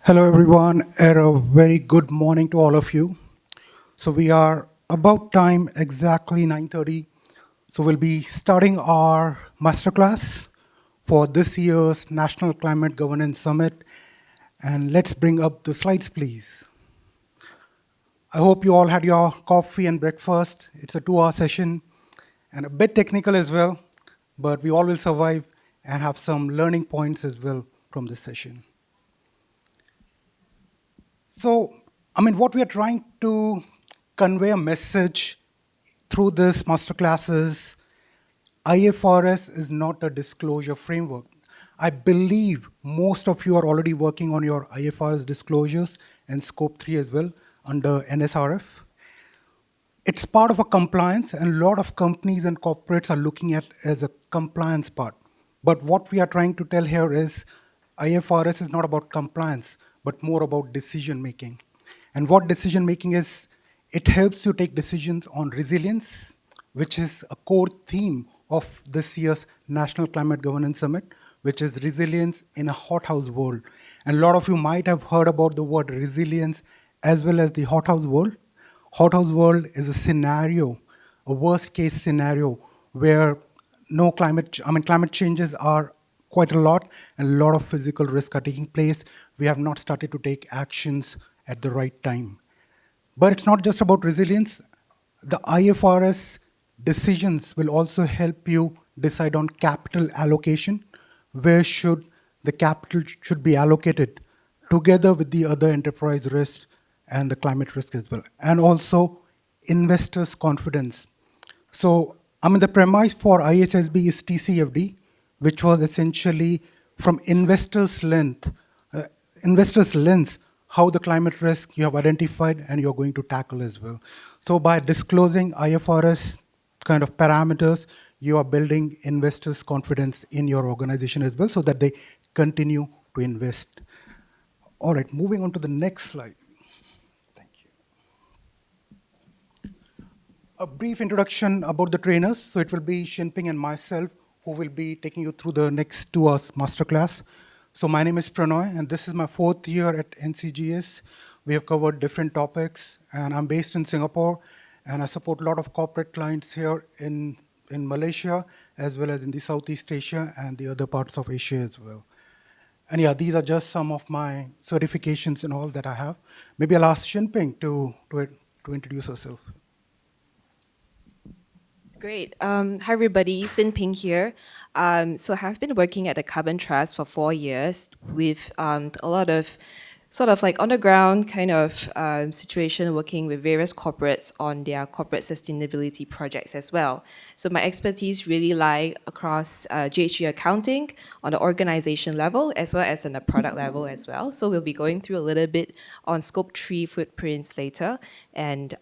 Hello, everyone, and a very good morning to all of you. So we are about time, exactly 9:30. So we'll be starting our masterclass for this year's National Climate Governance Summit. And let's bring up the slides, please. I hope you all had your coffee and breakfast. It's a 2-hour session and a bit technical as well, but we all will survive and have some learning points as well from this session. So, what we are trying to convey a message through this masterclass is IFRS is not a disclosure framework. I believe most of you are already working on your IFRS disclosures and Scope 3 as well under NSRF. It's part of a compliance, and a lot of companies and corporates are looking at as a compliance part. But what we are trying to tell here is IFRS is not about compliance, but more about decision making. And what decision making is, it helps you take decisions on resilience, which is a core theme of this year's National Climate Governance Summit, which is resilience in a hothouse world. And a lot of you might have heard about the word resilience as well as the hothouse world. Hothouse world is a scenario, a worst case scenario where climate changes are quite a lot and a lot of physical risks are taking place. We have not started to take actions at the right time. But it's not just about resilience. The IFRS decisions will also help you decide on capital allocation. Where should the capital should be allocated together with the other enterprise risks and the climate risk as well. And also investors' confidence. So, the premise for ISSB is TCFD, which was essentially from investors' lens, how the climate risk you have identified and you're going to tackle as well. So by disclosing IFRS kind of parameters, you are building investors' confidence in your organization as well so that they continue to invest. All right, moving on to the next slide. Thank you. A brief introduction about the trainers. So it will be Shinping and myself who will be taking you through the next 2 hours masterclass. So my name is Prannoy, and this is my 4th year at NCGS. We have covered different topics, and I'm based in Singapore, and I support a lot of corporate clients here in Malaysia, as well as in the Southeast Asia and the other parts of Asia as well. And yeah, these are just some of my certifications and all that I have. Maybe I'll ask Shinping to introduce herself. Great. Hi, everybody. Sin Ping here. So I have been working at the Carbon Trust for 4 years with a lot of sort of like on-the-ground kind of situation working with various corporates on their corporate sustainability projects as well. So my expertise really lie across GHG accounting on the organization level as well as on the product level as well. So we'll be going through a little bit on Scope 3 footprints later. And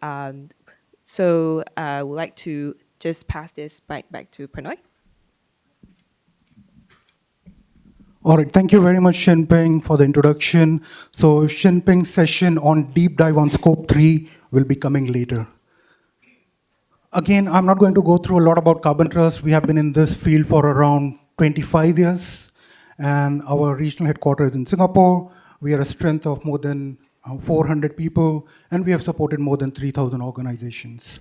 so I would like to just pass this mic back to Prannoy. All right, thank you very much, Shinping, for the introduction. So Shinping's session on deep dive on Scope 3 will be coming later. Again, I'm not going to go through a lot about Carbon Trust. We have been in this field for around 25 years, and our regional headquarters is in Singapore. We are a strength of more than 400 people, and we have supported more than 3,000 organizations.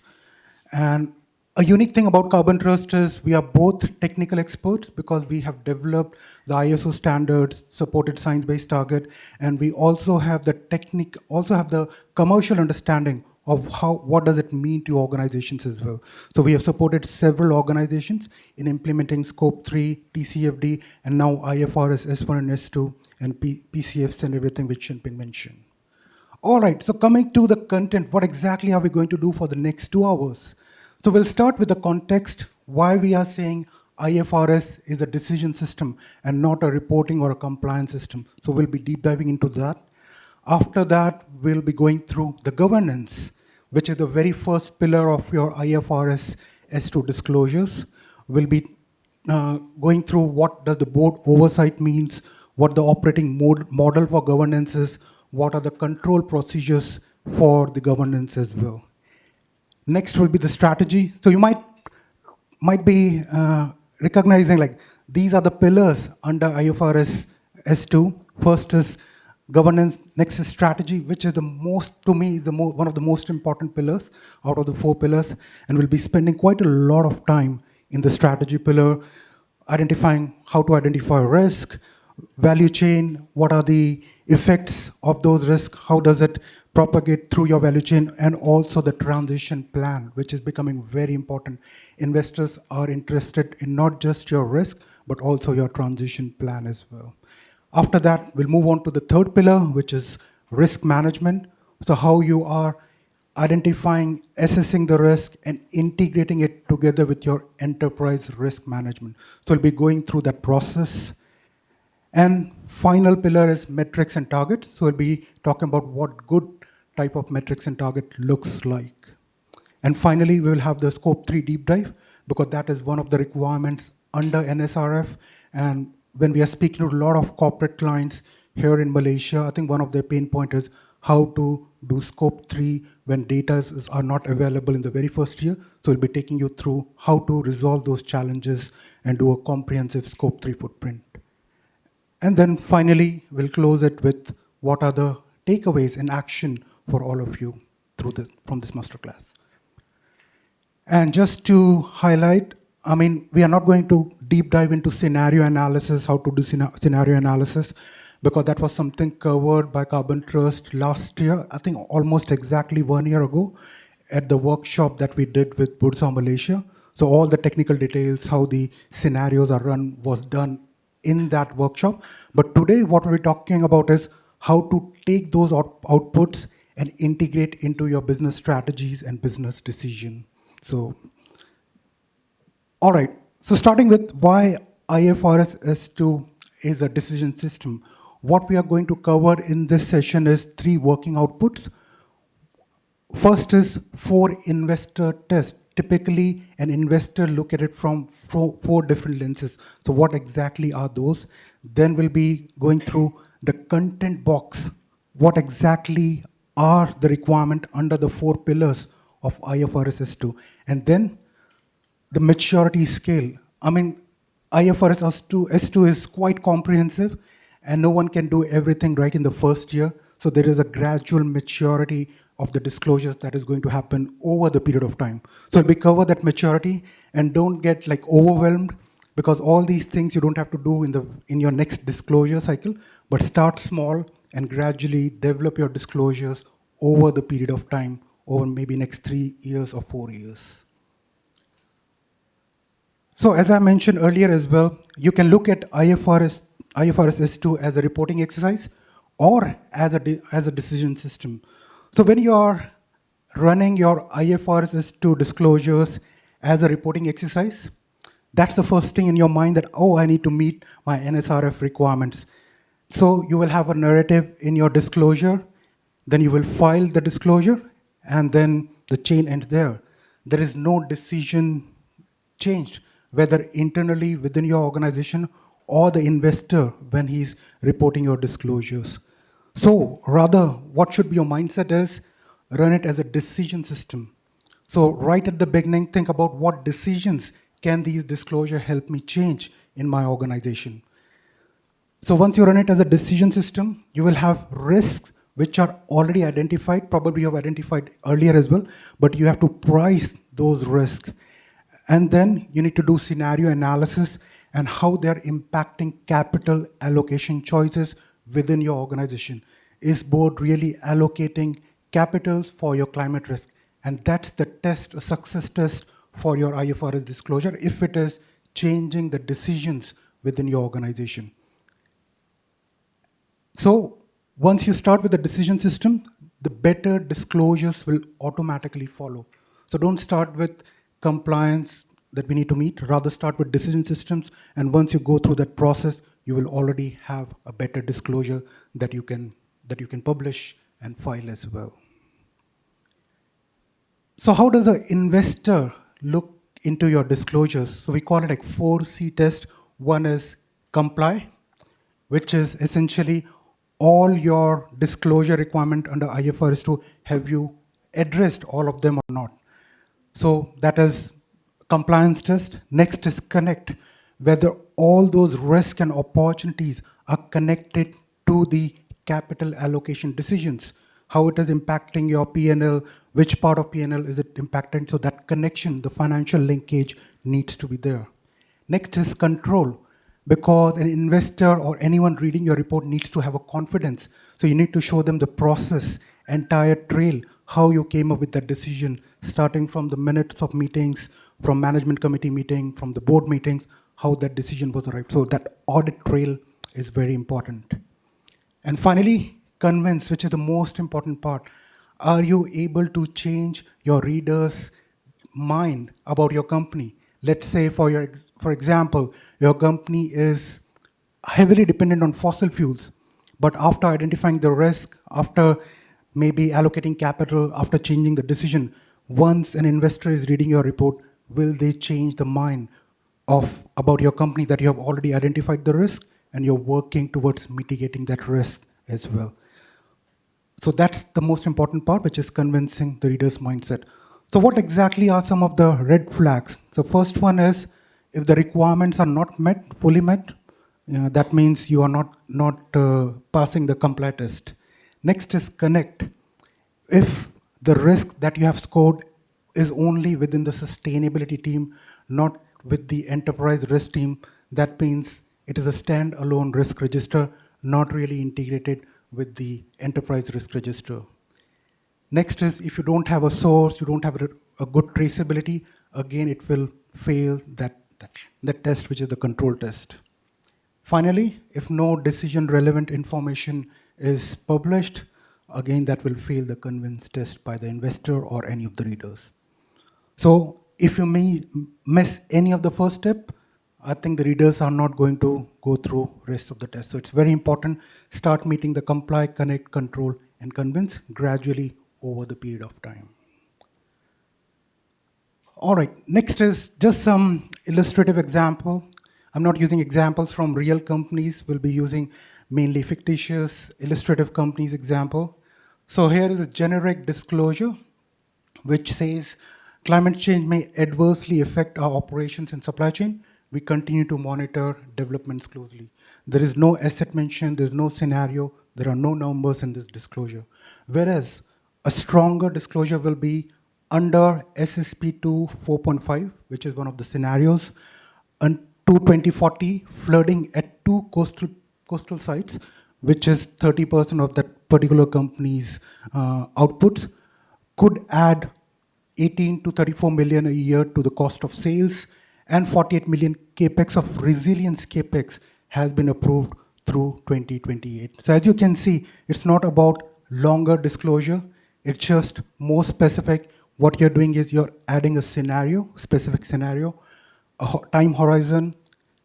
And a unique thing about Carbon Trust is we are both technical experts because we have developed the ISO standards, supported science-based target, and we also have the commercial understanding of what does it mean to organizations as well. So we have supported several organizations in implementing Scope 3, TCFD, and now IFRS S1 and S2, and PCFs and everything which Shinping mentioned. All right, so coming to the content, what exactly are we going to do for the next 2 hours? So we'll start with the context, why we are saying IFRS is a decision system and not a reporting or a compliance system. So we'll be deep diving into that. After that, we'll be going through the governance, which is the very first pillar of your IFRS S2 disclosures. We'll be going through what does the board oversight means, what the operating model for governance is, what are the control procedures for the governance as well. Next will be the strategy. So you might be recognizing like these are the pillars under IFRS S2. First is Governance, next is strategy, which is the most, to me, is one of the most important pillars out of the 4 pillars, and we'll be spending quite a lot of time in the strategy pillar, identifying how to identify risk, value chain, what are the effects of those risks, how does it propagate through your value chain, and also the transition plan, which is becoming very important. Investors are interested in not just your risk, but also your transition plan as well. After that, we'll move on to the third pillar, which is risk management. So how you are identifying, assessing the risk, and integrating it together with your enterprise risk management. So we'll be going through that process. And final pillar is metrics and targets. So we'll be talking about what good type of metrics and target looks like. And finally, we will have the scope 3 deep dive, because that is one of the requirements under NSRF. And when we are speaking to a lot of corporate clients here in Malaysia, I think one of their pain points is how to do scope 3 when data are not available in the very first year. So we'll be taking you through how to resolve those challenges and do a comprehensive scope 3 footprint. And then finally, we'll close it with what are the takeaways and action for all of you from this masterclass. And just to highlight, I mean, we are not going to deep dive into scenario analysis, how to do scenario analysis, because that was something covered by Carbon Trust last year, I think almost exactly 1 year ago, at the workshop that we did with Bursa Malaysia. So all the technical details, how the scenarios are run, was done in that workshop. But today, what we're talking about is how to take those outputs and integrate into your business strategies and business decision. So, all right. So starting with why IFRS S2 is a decision system. What we are going to cover in this session is 3 working outputs. First is 4 investor tests. Typically, an investor look at it from 4 different lenses. So what exactly are those? Then we'll be going through the content box. What exactly are the requirement under the 4 pillars of IFRS S2? And then the maturity scale. I mean, IFRS S2 is quite comprehensive, and no one can do everything right in the first year. So there is a gradual maturity of the disclosures that is going to happen over the period of time. So we cover that maturity, and don't get like overwhelmed, because all these things you don't have to do in your next disclosure cycle, but start small and gradually develop your disclosures over the period of time, over maybe next 3 years or 4 years. So as I mentioned earlier as well, you can look at IFRS S2 as a reporting exercise or as a decision system. So when you are running your IFRS S2 disclosures as a reporting exercise, that's the first thing in your mind that, oh, I need to meet my NSRF requirements. So you will have a narrative in your disclosure, then you will file the disclosure, and then the chain ends there. There is no decision changed, whether internally within your organization or the investor when he's reporting your disclosures. So rather, what should be your mindset is run it as a decision system. So right at the beginning, think about what decisions can these disclosure help me change in my organization. So once you run it as a decision system, you will have risks which are already identified, probably you have identified earlier as well, but you have to price those risks. And then you need to do scenario analysis and how they're impacting capital allocation choices within your organization. Is board really allocating capitals for your climate risk? And that's the test, a success test for your IFRS disclosure, if it is changing the decisions within your organization. So once you start with the decision system, the better disclosures will automatically follow. So don't start with compliance that we need to meet, rather start with decision systems, and once you go through that process, you will already have a better disclosure that you can publish and file as well. So how does an investor look into your disclosures? So we call it like 4C test. One is comply, which is essentially all your disclosure requirement under IFRS 2, have you addressed all of them or not? So that is compliance test. Next is connect, whether all those risks and opportunities are connected to the capital allocation decisions, how it is impacting your P&L, which part of P&L is it impacting. So that connection, the financial linkage needs to be there. Next is control, because an investor or anyone reading your report needs to have a confidence. So you need to show them the process, entire trail, how you came up with that decision, starting from the minutes of meetings, from management committee meeting, from the board meetings, how that decision was arrived. So that audit trail is very important. And finally, convince, which is the most important part. Are you able to change your readers' mind about your company? Let's say, for example, your company is heavily dependent on fossil fuels, but after identifying the risk, after maybe allocating capital, after changing the decision, once an investor is reading your report, will they change the mind about your company that you have already identified the risk and you're working towards mitigating that risk as well? So that's the most important part, which is convincing the reader's mindset. So what exactly are some of the red flags? The first one is if the requirements are not met, fully met, that means you are not passing the comply test. Next is connect. If the risk that you have scored is only within the sustainability team, not with the enterprise risk team, that means it is a standalone risk register, not really integrated with the enterprise risk register. Next is if you don't have a source, you don't have a good traceability, again, it will fail that test, which is the control test. Finally, if no decision relevant information is published, again, that will fail the convince test by the investor or any of the readers. So if you may miss any of the first step, I think the readers are not going to go through rest of the test. So it's very important, start meeting the comply, connect, control, and convince gradually over the period of time. All right, next is just some illustrative example. I'm not using examples from real companies. We'll be using mainly fictitious illustrative companies example. So here is a generic disclosure which says climate change may adversely affect our operations and supply chain. We continue to monitor developments closely. There is no asset mentioned, there's no scenario, there are no numbers in this disclosure. Whereas a stronger disclosure will be under SSP2 4.5, which is one of the scenarios, and to 2040, flooding at two coastal sites, which is 30% of that particular company's outputs, could add 18 to 34 million a year to the cost of sales, and 48 million capex of resilience capex has been approved through 2028. So as you can see, it's not about longer disclosure, it's just more specific. What you're doing is you're adding a scenario, specific scenario, a time horizon,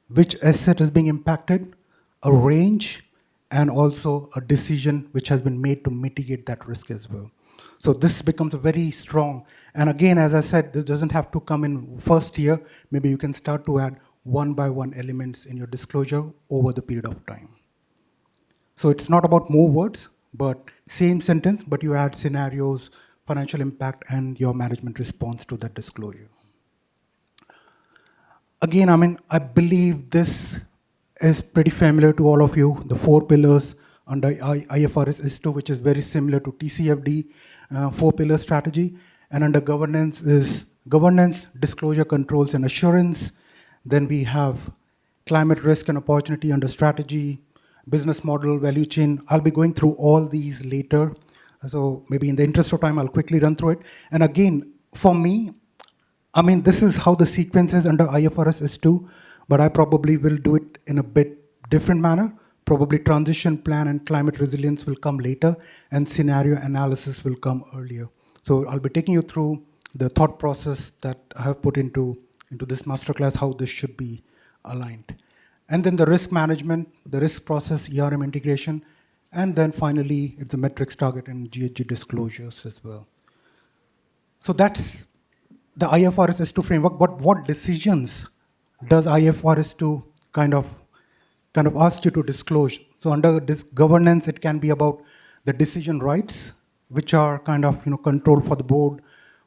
which asset is being impacted, a range, and also a decision which has been made to mitigate that risk as well. So this becomes a very strong, and again, as I said, this doesn't have to come in first year. Maybe you can start to add one by one elements in your disclosure over the period of time. So it's not about more words, but same sentence, but you add scenarios, financial impact, and your management response to that disclosure. Again, I believe this is pretty familiar to all of you, the 4 pillars under IFRS S2, which is very similar to TCFD 4-pillar strategy. And under governance is governance, disclosure, controls, and assurance. Then we have climate risk and opportunity under strategy, business model, value chain. I'll be going through all these later. So maybe in the interest of time, I'll quickly run through it. And again, for me, this is how the sequence is under IFRS S2, but I probably will do it in a bit different manner. Probably transition plan and climate resilience will come later, and scenario analysis will come earlier. So I'll be taking you through the thought process that I have put into this masterclass, how this should be aligned. And then the risk management, the risk process, ERM integration, and then finally, it's the metrics target and GHG disclosures as well. So that's the IFRS S2 framework, but what decisions does IFRS 2 kind of ask you to disclose? So under this governance, it can be about the decision rights, which are control for the board.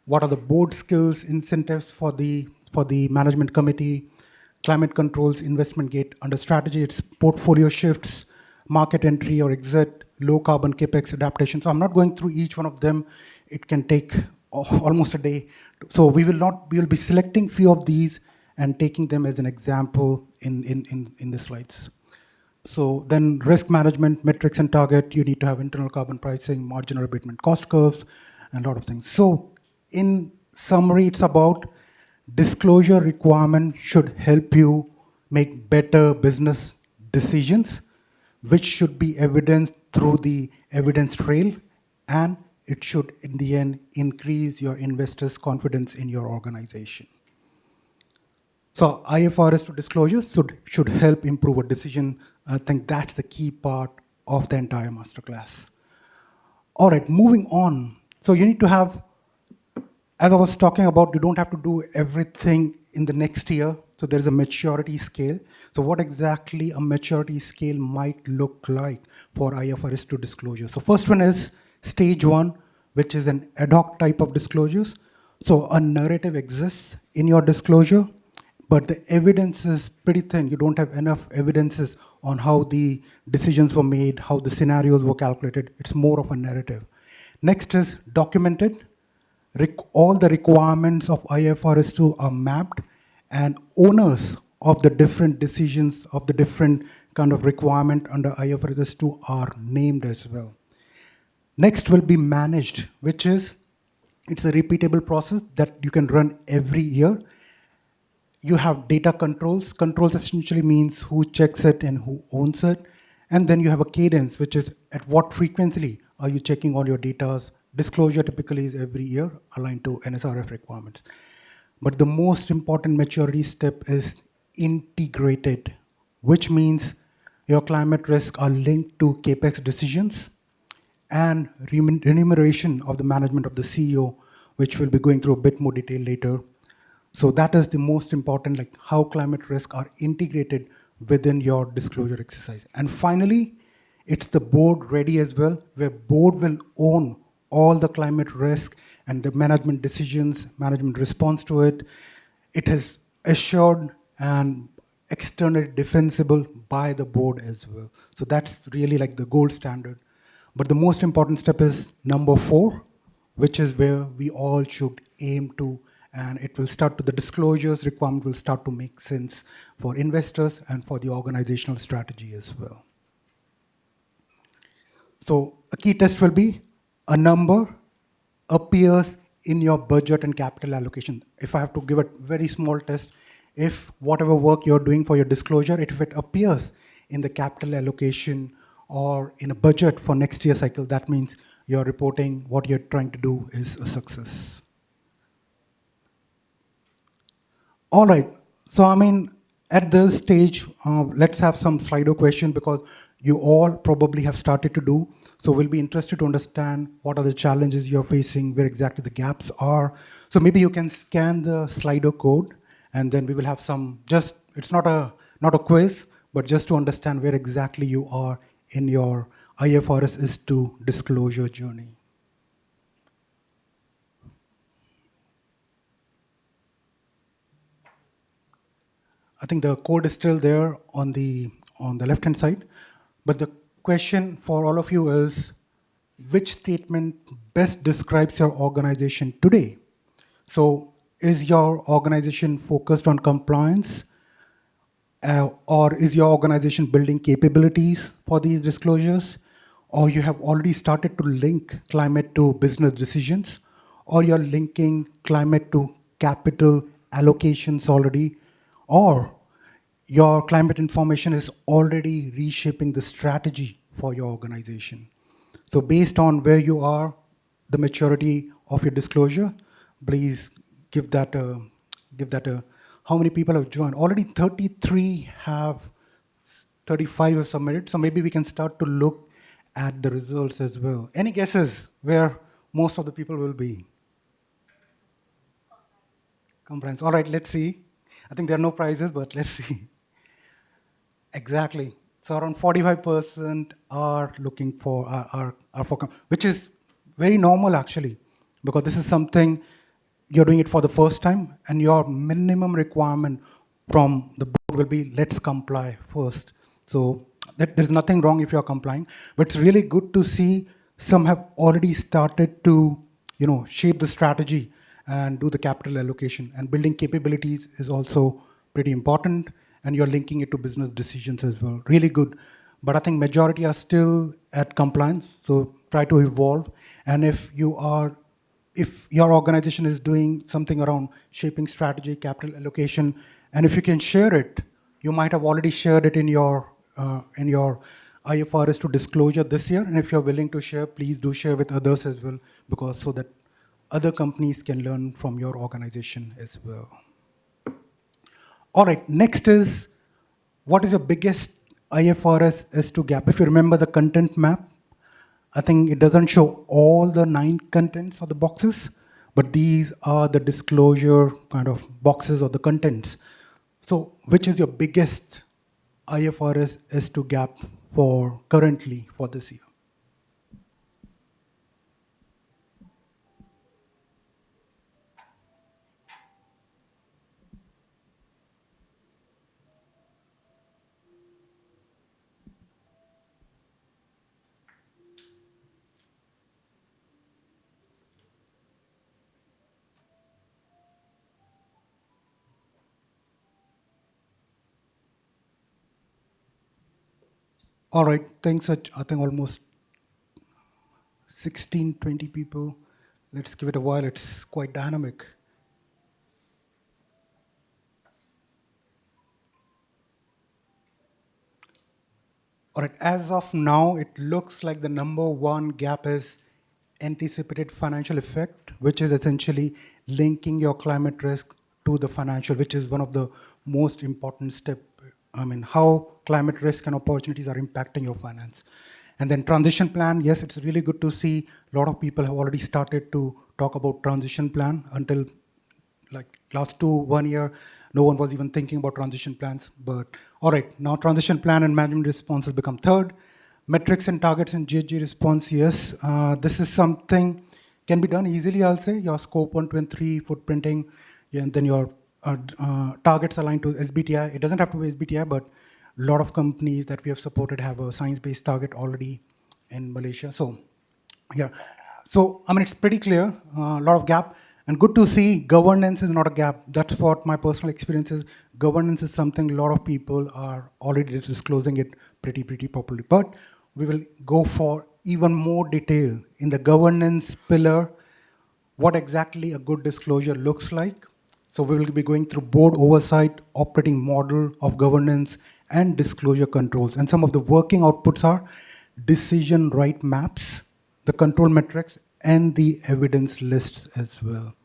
What are the board skills, incentives for the management committee, climate controls, investment gate. Under strategy, it's portfolio shifts, market entry or exit, low carbon capex adaptation. So I'm not going through each one of them. It can take almost a day. So we will be selecting few of these and taking them as an example in the slides. So then risk management, metrics and target, you need to have internal carbon pricing, marginal abatement cost curves, and a lot of things. So in summary, it's about disclosure requirement should help you make better business decisions, which should be evidenced through the evidence trail, and it should, in the end, increase your investors' confidence in your organization. So IFRS to disclosures should help improve a decision. I think that's the key part of the entire masterclass. All right, moving on. So you need to have, as I was talking about, you don't have to do everything in the next year. So there's a maturity scale. So what exactly a maturity scale might look like for IFRS to disclosure? So first one is stage one, which is an ad hoc type of disclosures. So a narrative exists in your disclosure, but the evidence is pretty thin. You don't have enough evidences on how the decisions were made, how the scenarios were calculated. It's more of a narrative. Next is documented. All the requirements of IFRS 2 are mapped, and owners of the different decisions of the different kind of requirement under IFRS 2 are named as well. Next will be managed, which is, it's a repeatable process that you can run every year. You have data controls. Controls essentially means who checks it and who owns it. And then you have a cadence, which is at what frequency are you checking all your data. Disclosure typically is every year aligned to NSRF requirements. But the most important maturity step is integrated, which means your climate risk are linked to CAPEX decisions and remuneration of the management of the CEO, which we'll be going through a bit more detail later. So that is the most important, like how climate risk are integrated within your disclosure exercise. And finally, it's the board ready as well, where board will own all the climate risk and the management decisions, management response to it. It is assured and externally defensible by the board as well. So that's really like the gold standard. But the most important step is number 4, which is where we all should aim to, and it will start to, the disclosures requirement will start to make sense for investors and for the organizational strategy as well. So a key test will be a number appears in your budget and capital allocation. If I have to give a very small test, if whatever work you're doing for your disclosure, if it appears in the capital allocation or in a budget for next year cycle, that means you're reporting what you're trying to do is a success. All right, so I mean, at this stage, let's have some Slido questions because you all probably have started to do. So we'll be interested to understand what are the challenges you're facing, where exactly the gaps are. So maybe you can scan the Slido code, and then we will have some, just, it's not a quiz, but just to understand where exactly you are in your IFRS S2 disclosure journey. I think the code is still there on the left-hand side, but the question for all of you is, which statement best describes your organization today? So is your organization focused on compliance, or is your organization building capabilities for these disclosures, or you have already started to link climate to business decisions, or you're linking climate to capital allocations already, or your climate information is already reshaping the strategy for your organization. So based on where you are, the maturity of your disclosure, please give that a, how many people have joined? Already 35 have submitted, so maybe we can start to look at the results as well. Any guesses where most of the people will be? Compliance. All right, let's see. I think there are no prizes, but let's see. Exactly. So around 45% are looking for, which is very normal actually, because this is something you're doing it for the first time, and your minimum requirement from the board will be, let's comply first. So that there's nothing wrong if you're complying, but it's really good to see some have already started to, shape the strategy and do the capital allocation. And building capabilities is also pretty important, and you're linking it to business decisions as well. Really good. But I think majority are still at compliance, so try to evolve. And if your organization is doing something around shaping strategy, capital allocation, and if you can share it, you might have already shared it in your IFRS to disclosure this year. And if you're willing to share, please do share with others as well, because so that other companies can learn from your organization as well. All right, next is, what is your biggest IFRS S2 gap? If you remember the content map, I think it doesn't show all the 9 contents of the boxes, but these are the disclosure kind of boxes or the contents. So which is your biggest IFRS S2 gap for currently for this year? All right, thanks. I think almost 16, 20 people. Let's give it a while. It's quite dynamic. All right, as of now, it looks like the number one gap is anticipated financial effect, which is essentially linking your climate risk to the financial, which is one of the most important step. I mean, how climate risk and opportunities are impacting your finance. And then transition plan, yes, it's really good to see a lot of people have already started to talk about transition plan. Until like last 1 year, no one was even thinking about transition plans. But all right, now transition plan and management response has become third. Metrics and targets in GHG response, yes. This is something can be done easily, I'll say. Your scope 1, 2, and 3 footprinting, yeah, and then your targets aligned to SBTI. It doesn't have to be SBTI, but a lot of companies that we have supported have a science-based target already in Malaysia. So, yeah. So, I mean, it's pretty clear, a lot of gap. And good to see governance is not a gap. That's what my personal experience is. Governance is something a lot of people are already disclosing it pretty properly. But we will go for even more detail in the governance pillar, what exactly a good disclosure looks like. So we will be going through board oversight, operating model of governance, and disclosure controls. And some of the working outputs are decision right maps, the control metrics, and the evidence lists as well.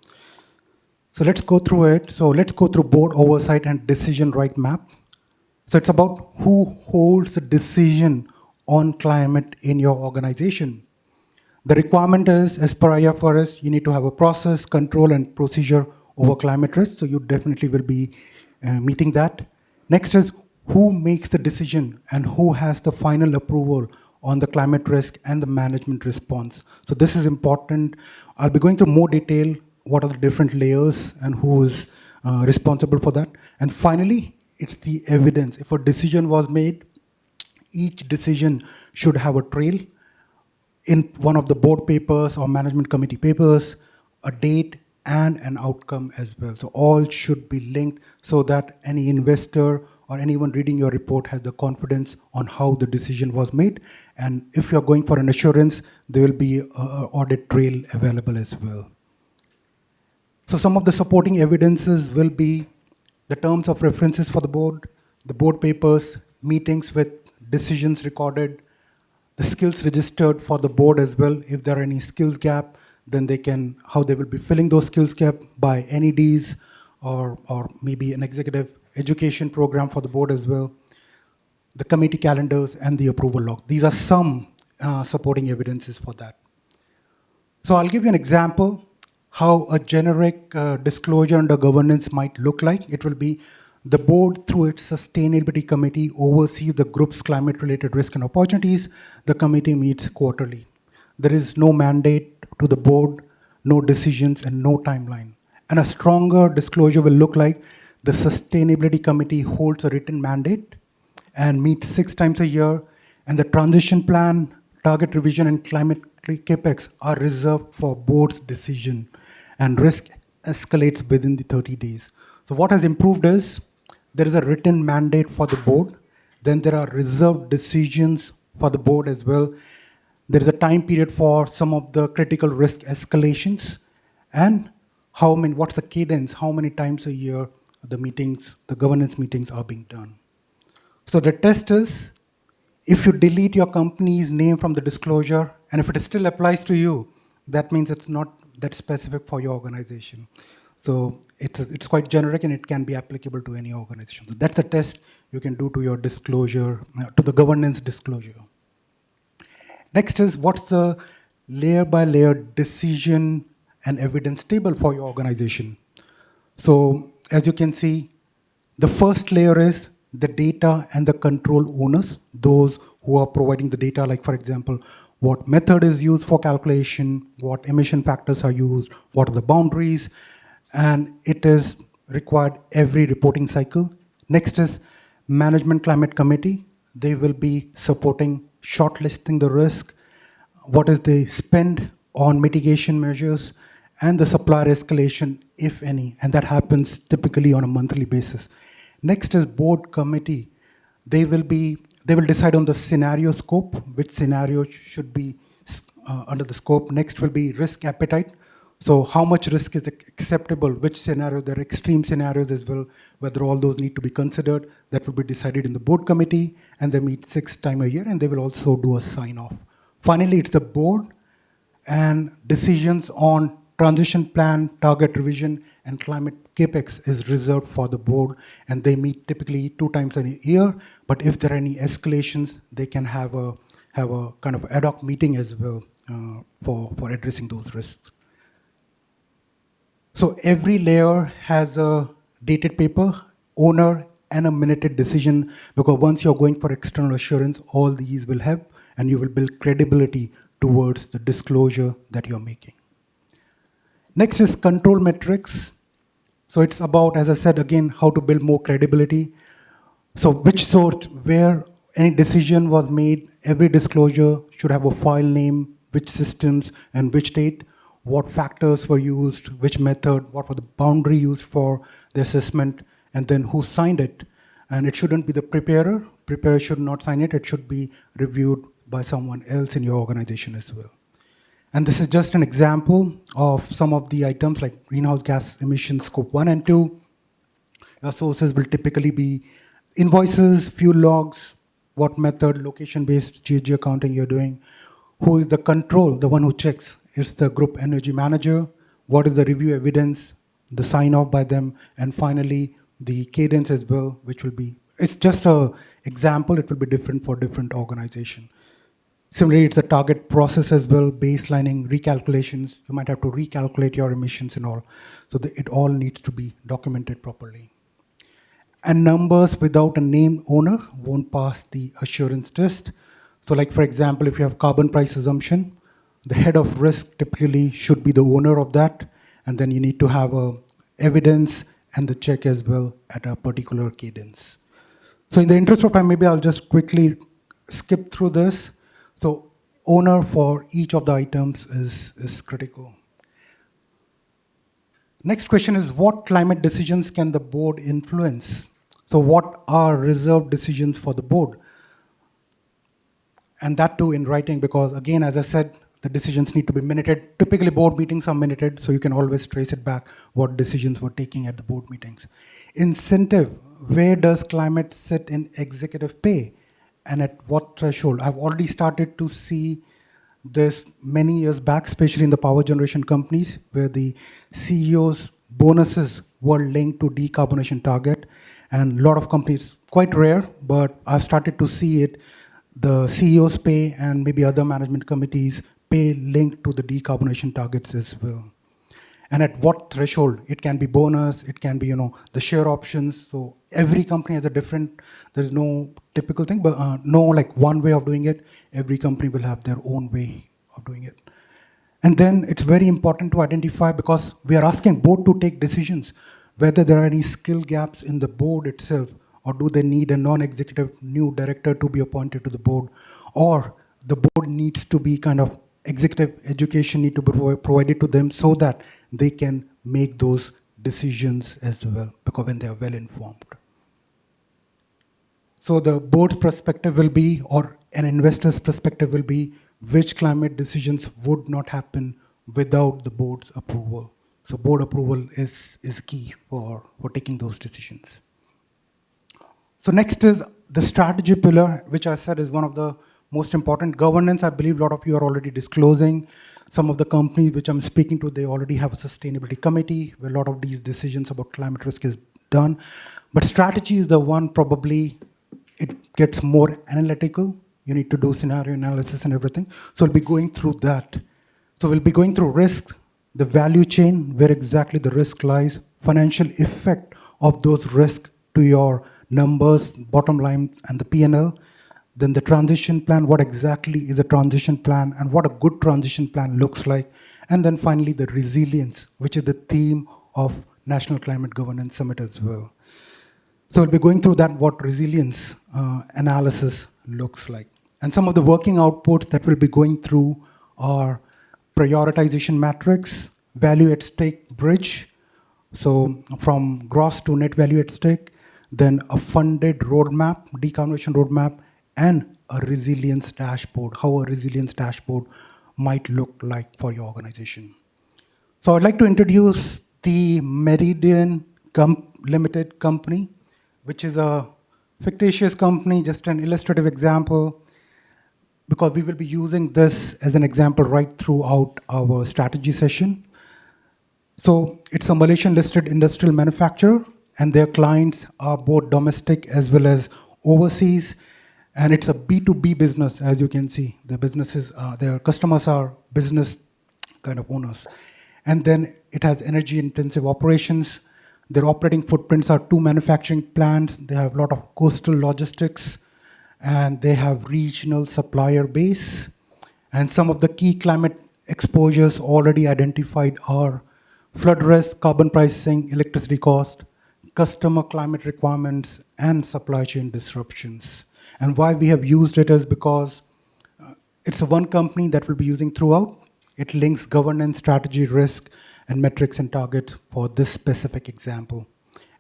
So let's go through it. So let's go through board oversight and decision right map. So it's about who holds the decision on climate in your organization. The requirement is, as per IFRS, you need to have a process, control, and procedure over climate risk. So you definitely will be meeting that. Next is who makes the decision and who has the final approval on the climate risk and the management response. So this is important. I'll be going through more detail, what are the different layers and who is responsible for that. And finally, it's the evidence. If a decision was made, each decision should have a trail in one of the board papers or management committee papers, a date and an outcome as well. So all should be linked so that any investor or anyone reading your report has the confidence on how the decision was made. And if you're going for an assurance, there will be an audit trail available as well. So some of the supporting evidences will be the terms of references for the board papers, meetings with decisions recorded, the skills registered for the board as well. If there are any skills gap, then how they will be filling those skills gap by NEDs or maybe an executive education program for the board as well. The committee calendars and the approval log. These are some supporting evidences for that. So I'll give you an example how a generic disclosure under governance might look like. It will be the board, through its sustainability committee, oversees the group's climate-related risk and opportunities. The committee meets quarterly. There is no mandate to the board, no decisions, and no timeline. And a stronger disclosure will look like the sustainability committee holds a written mandate, and meet 6 times a year. And the transition plan, target revision, and climate capex are reserved for board's decision, and risk escalates within the 30 days. So what has improved is there is a written mandate for the board. Then there are reserved decisions for the board as well. There is a time period for some of the critical risk escalations, and what's the cadence, how many times a year the governance meetings are being done. So the test is, if you delete your company's name from the disclosure, and if it still applies to you, that means it's not that specific for your organization. So it's quite generic, and it can be applicable to any organization. So that's a test you can do to your disclosure, to the governance disclosure. Next is, what's the layer by layer decision and evidence table for your organization? So as you can see, the first layer is the data and the control owners, those who are providing the data, like for example, what method is used for calculation, what emission factors are used, what are the boundaries, and it is required every reporting cycle. Next is management climate committee. They will be supporting shortlisting the risk, what is the spend on mitigation measures, and the supplier escalation, if any, and that happens typically on a monthly basis. Next is board committee. They will decide on the scenario scope, which scenario should be under the scope. Next will be risk appetite. So how much risk is acceptable, which scenario, there are extreme scenarios as well, whether all those need to be considered. That will be decided in the board committee, and they meet 6 times a year, and they will also do a sign-off. Finally, it's the board, and decisions on transition plan, target revision, and climate capex is reserved for the board, and they meet typically 2 times a year. But if there are any escalations, they can have a kind of ad hoc meeting as well for addressing those risks. So every layer has a dated paper, owner, and a minuted decision, because once you're going for external assurance, all these will help, and you will build credibility towards the disclosure that you're making. Next is control metrics. So it's about, as I said again, how to build more credibility. So which source, where any decision was made, every disclosure should have a file name, which systems, and which date, what factors were used, which method, what was the boundary used for the assessment, and then who signed it. And it shouldn't be the preparer. Preparer should not sign it. It should be reviewed by someone else in your organization as well. And this is just an example of some of the items like greenhouse gas emissions scope 1 and 2. Your sources will typically be invoices, fuel logs, what method, location-based GHG accounting you're doing, who is the control, the one who checks. It's the group energy manager, what is the review evidence, the sign-off by them, and finally, the cadence as well, which will be, it's just an example, it will be different for different organization. Similarly, it's the target process as well, baselining, recalculations. You might have to recalculate your emissions and all. So it all needs to be documented properly. And numbers without a named owner won't pass the assurance test. So like, for example, if you have carbon price assumption, the head of risk typically should be the owner of that. And then you need to have evidence and the check as well at a particular cadence. So in the interest of time, maybe I'll just quickly skip through this. So owner for each of the items is critical. Next question is, what climate decisions can the board influence? So what are reserved decisions for the board? And that too in writing, because again, as I said, the decisions need to be minuted. Typically board meetings are minuted, so you can always trace it back what decisions were taken at the board meetings. Incentive, where does climate sit in executive pay? And at what threshold? I've already started to see this many years back, especially in the power generation companies, where the CEO's bonuses were linked to decarbonization target. And a lot of companies, quite rare, but I've started to see it, the CEO's pay and maybe other management committees pay linked to the decarbonization targets as well. And at what threshold? It can be bonus, it can be the share options. So every company has a different, there's no typical thing, but no like one way of doing it. Every company will have their own way of doing it. And then it's very important to identify, because we are asking board to take decisions, whether there are any skill gaps in the board itself, or do they need a non-executive new director to be appointed to the board, or the board needs to be kind of executive education need to be provided to them so that they can make those decisions as well, because when they are well informed. So the board's perspective will be, or an investor's perspective will be, which climate decisions would not happen without the board's approval. So board approval is key for taking those decisions. So next is the strategy pillar, which I said is one of the most important. Governance, I believe a lot of you are already disclosing. Some of the companies which I'm speaking to, they already have a sustainability committee where a lot of these decisions about climate risk is done. But strategy is the one probably it gets more analytical. You need to do scenario analysis and everything. So we'll be going through that. So we'll be going through risk, the value chain, where exactly the risk lies, financial effect of those risks to your numbers, bottom line, and the P&L. Then the transition plan, what exactly is a transition plan and what a good transition plan looks like. And then finally, the resilience, which is the theme of National Climate Governance Summit as well. So we'll be going through that, what resilience analysis looks like. And some of the working outputs that we'll be going through are prioritization matrix, value at stake bridge, so from gross to net value at stake, then a funded roadmap, decarbonization roadmap, and a resilience dashboard, how a resilience dashboard might look like for your organization. So I'd like to introduce the Meridian Limited company, which is a fictitious company, just an illustrative example, because we will be using this as an example right throughout our strategy session. So it's a Malaysian-listed industrial manufacturer, and their clients are both domestic as well as overseas. And it's a B2B business, as you can see. Their businesses, their customers are business kind of owners. And then it has energy-intensive operations. Their operating footprints are 2 manufacturing plants. They have a lot of coastal logistics, and they have regional supplier base. And some of the key climate exposures already identified are flood risk, carbon pricing, electricity cost, customer climate requirements, and supply chain disruptions. And why we have used it is because it's a one company that we'll be using throughout. It links governance, strategy, risk, and metrics and targets for this specific example.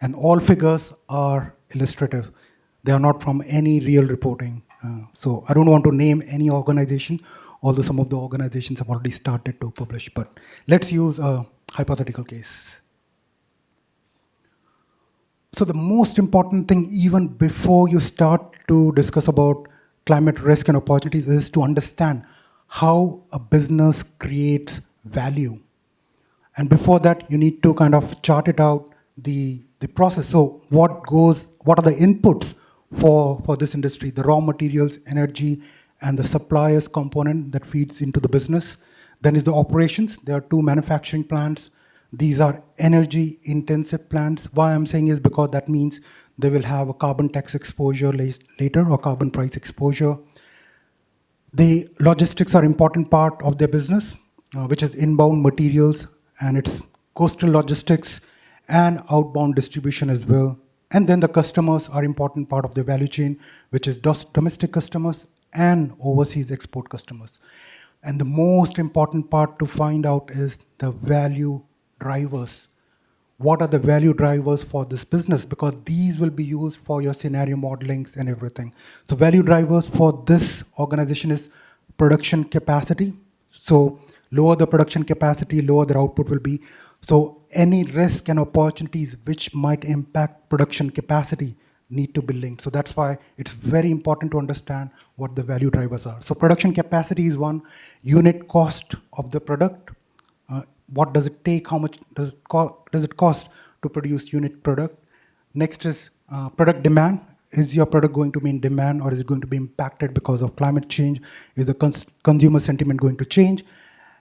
And all figures are illustrative. They are not from any real reporting. So I don't want to name any organization, although some of the organizations have already started to publish. But let's use a hypothetical case. So the most important thing, even before you start to discuss about climate risk and opportunities, is to understand how a business creates value. And before that, you need to kind of chart it out, the process. So what are the inputs for this industry, the raw materials, energy, and the suppliers component that feeds into the business. Then is the operations. There are 2 manufacturing plants. These are energy intensive plants. Why I'm saying is because that means they will have a carbon tax exposure later or carbon price exposure. The logistics are important part of their business, which is inbound materials, and it's coastal logistics and outbound distribution as well. And then the customers are important part of the value chain, which is domestic customers and overseas export customers. And the most important part to find out is the value drivers. What are the value drivers for this business? Because these will be used for your scenario modelings and everything. So value drivers for this organization is production capacity. So lower the production capacity, lower their output will be. So any risk and opportunities which might impact production capacity need to be linked. So that's why it's very important to understand what the value drivers are. So production capacity is one, unit cost of the product. What does it take? How much does it cost to produce unit product? Next is product demand. Is your product going to be in demand, or is it going to be impacted because of climate change? Is the consumer sentiment going to change?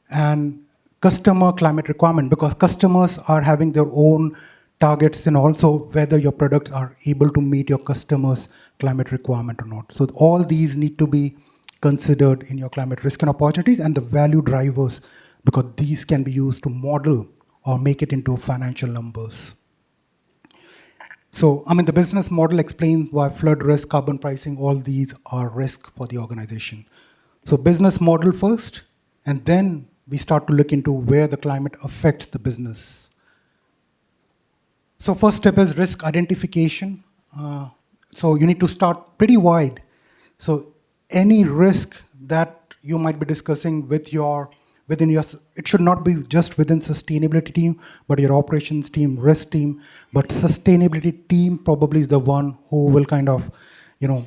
And customer climate requirement, because customers are having their own targets, and also whether your products are able to meet your customers' climate requirement or not. So all these need to be considered in your climate risk and opportunities, and the value drivers, because these can be used to model or make it into financial numbers. So, I mean, the business model explains why flood risk, carbon pricing, all these are risk for the organization. So, business model first, and then we start to look into where the climate affects the business. So, first step is risk identification. So, you need to start pretty wide. So, any risk that you might be discussing within your, it should not be just within sustainability team, but your operations team, risk team. But sustainability team probably is the one who will you know,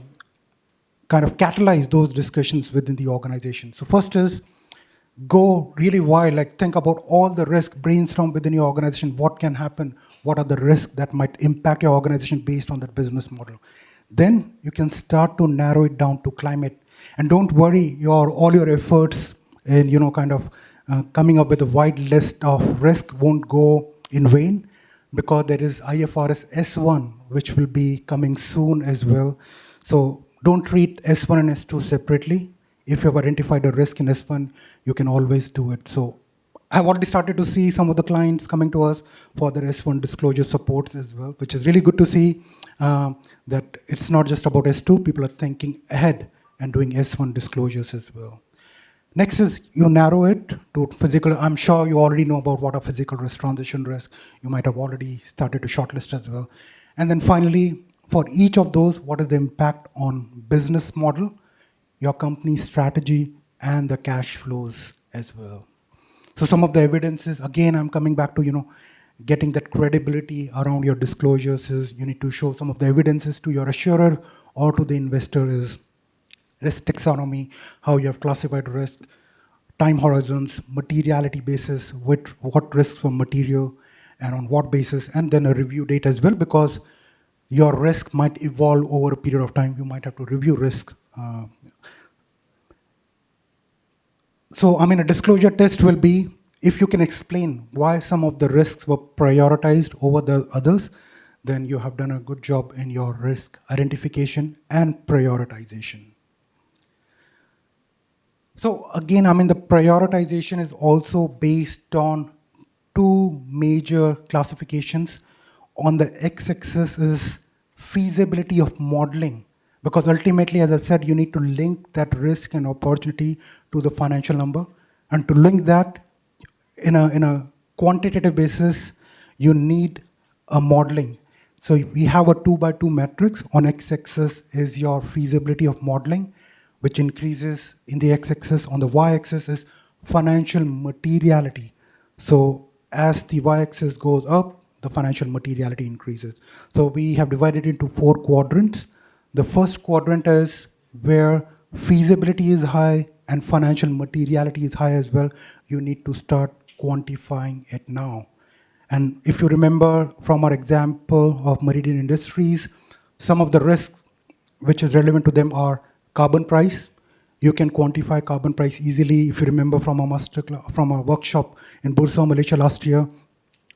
kind of catalyze those discussions within the organization. So first is go really wide, like think about all the risk, brainstorm within your organization, what can happen, what are the risks that might impact your organization based on that business model. Then you can start to narrow it down to climate. And don't worry, all your efforts in coming up with a wide list of risk won't go in vain, because there is IFRS S1, which will be coming soon as well. So don't treat S1 and S2 separately. If you have identified a risk in S1, you can always do it. So I've already started to see some of the clients coming to us for their S1 disclosure supports as well, which is really good to see that it's not just about S2. People are thinking ahead and doing S1 disclosures as well. Next is you narrow it to physical. I'm sure you already know about what a physical risk, transition risk. You might have already started to shortlist as well. And then finally, for each of those, what is the impact on business model, your company's strategy, and the cash flows as well. So some of the evidences, again, I'm coming back to, getting that credibility around your disclosures is you need to show some of the evidences to your assurer or to the investor is risk taxonomy, how you have classified risk, time horizons, materiality basis, what risks were material, and on what basis, and then a review date as well, because your risk might evolve over a period of time. You might have to review risk. So, I mean, a disclosure test will be if you can explain why some of the risks were prioritized over the others, then you have done a good job in your risk identification and prioritization. So again, I mean, the prioritization is also based on two major classifications. On the x-axis is feasibility of modeling, because ultimately, as I said, you need to link that risk and opportunity to the financial number. And to link that in a quantitative basis, you need a modeling. So we have a 2x2 matrix. On x-axis is your feasibility of modeling, which increases in the x-axis. On the y-axis is financial materiality. So as the y-axis goes up, the financial materiality increases. So we have divided into 4 quadrants. The first quadrant is where feasibility is high and financial materiality is high as well. You need to start quantifying it now. And if you remember from our example of Meridian Industries, some of the risks which is relevant to them are carbon price. You can quantify carbon price easily. If you remember from a workshop in Bursa, Malaysia last year,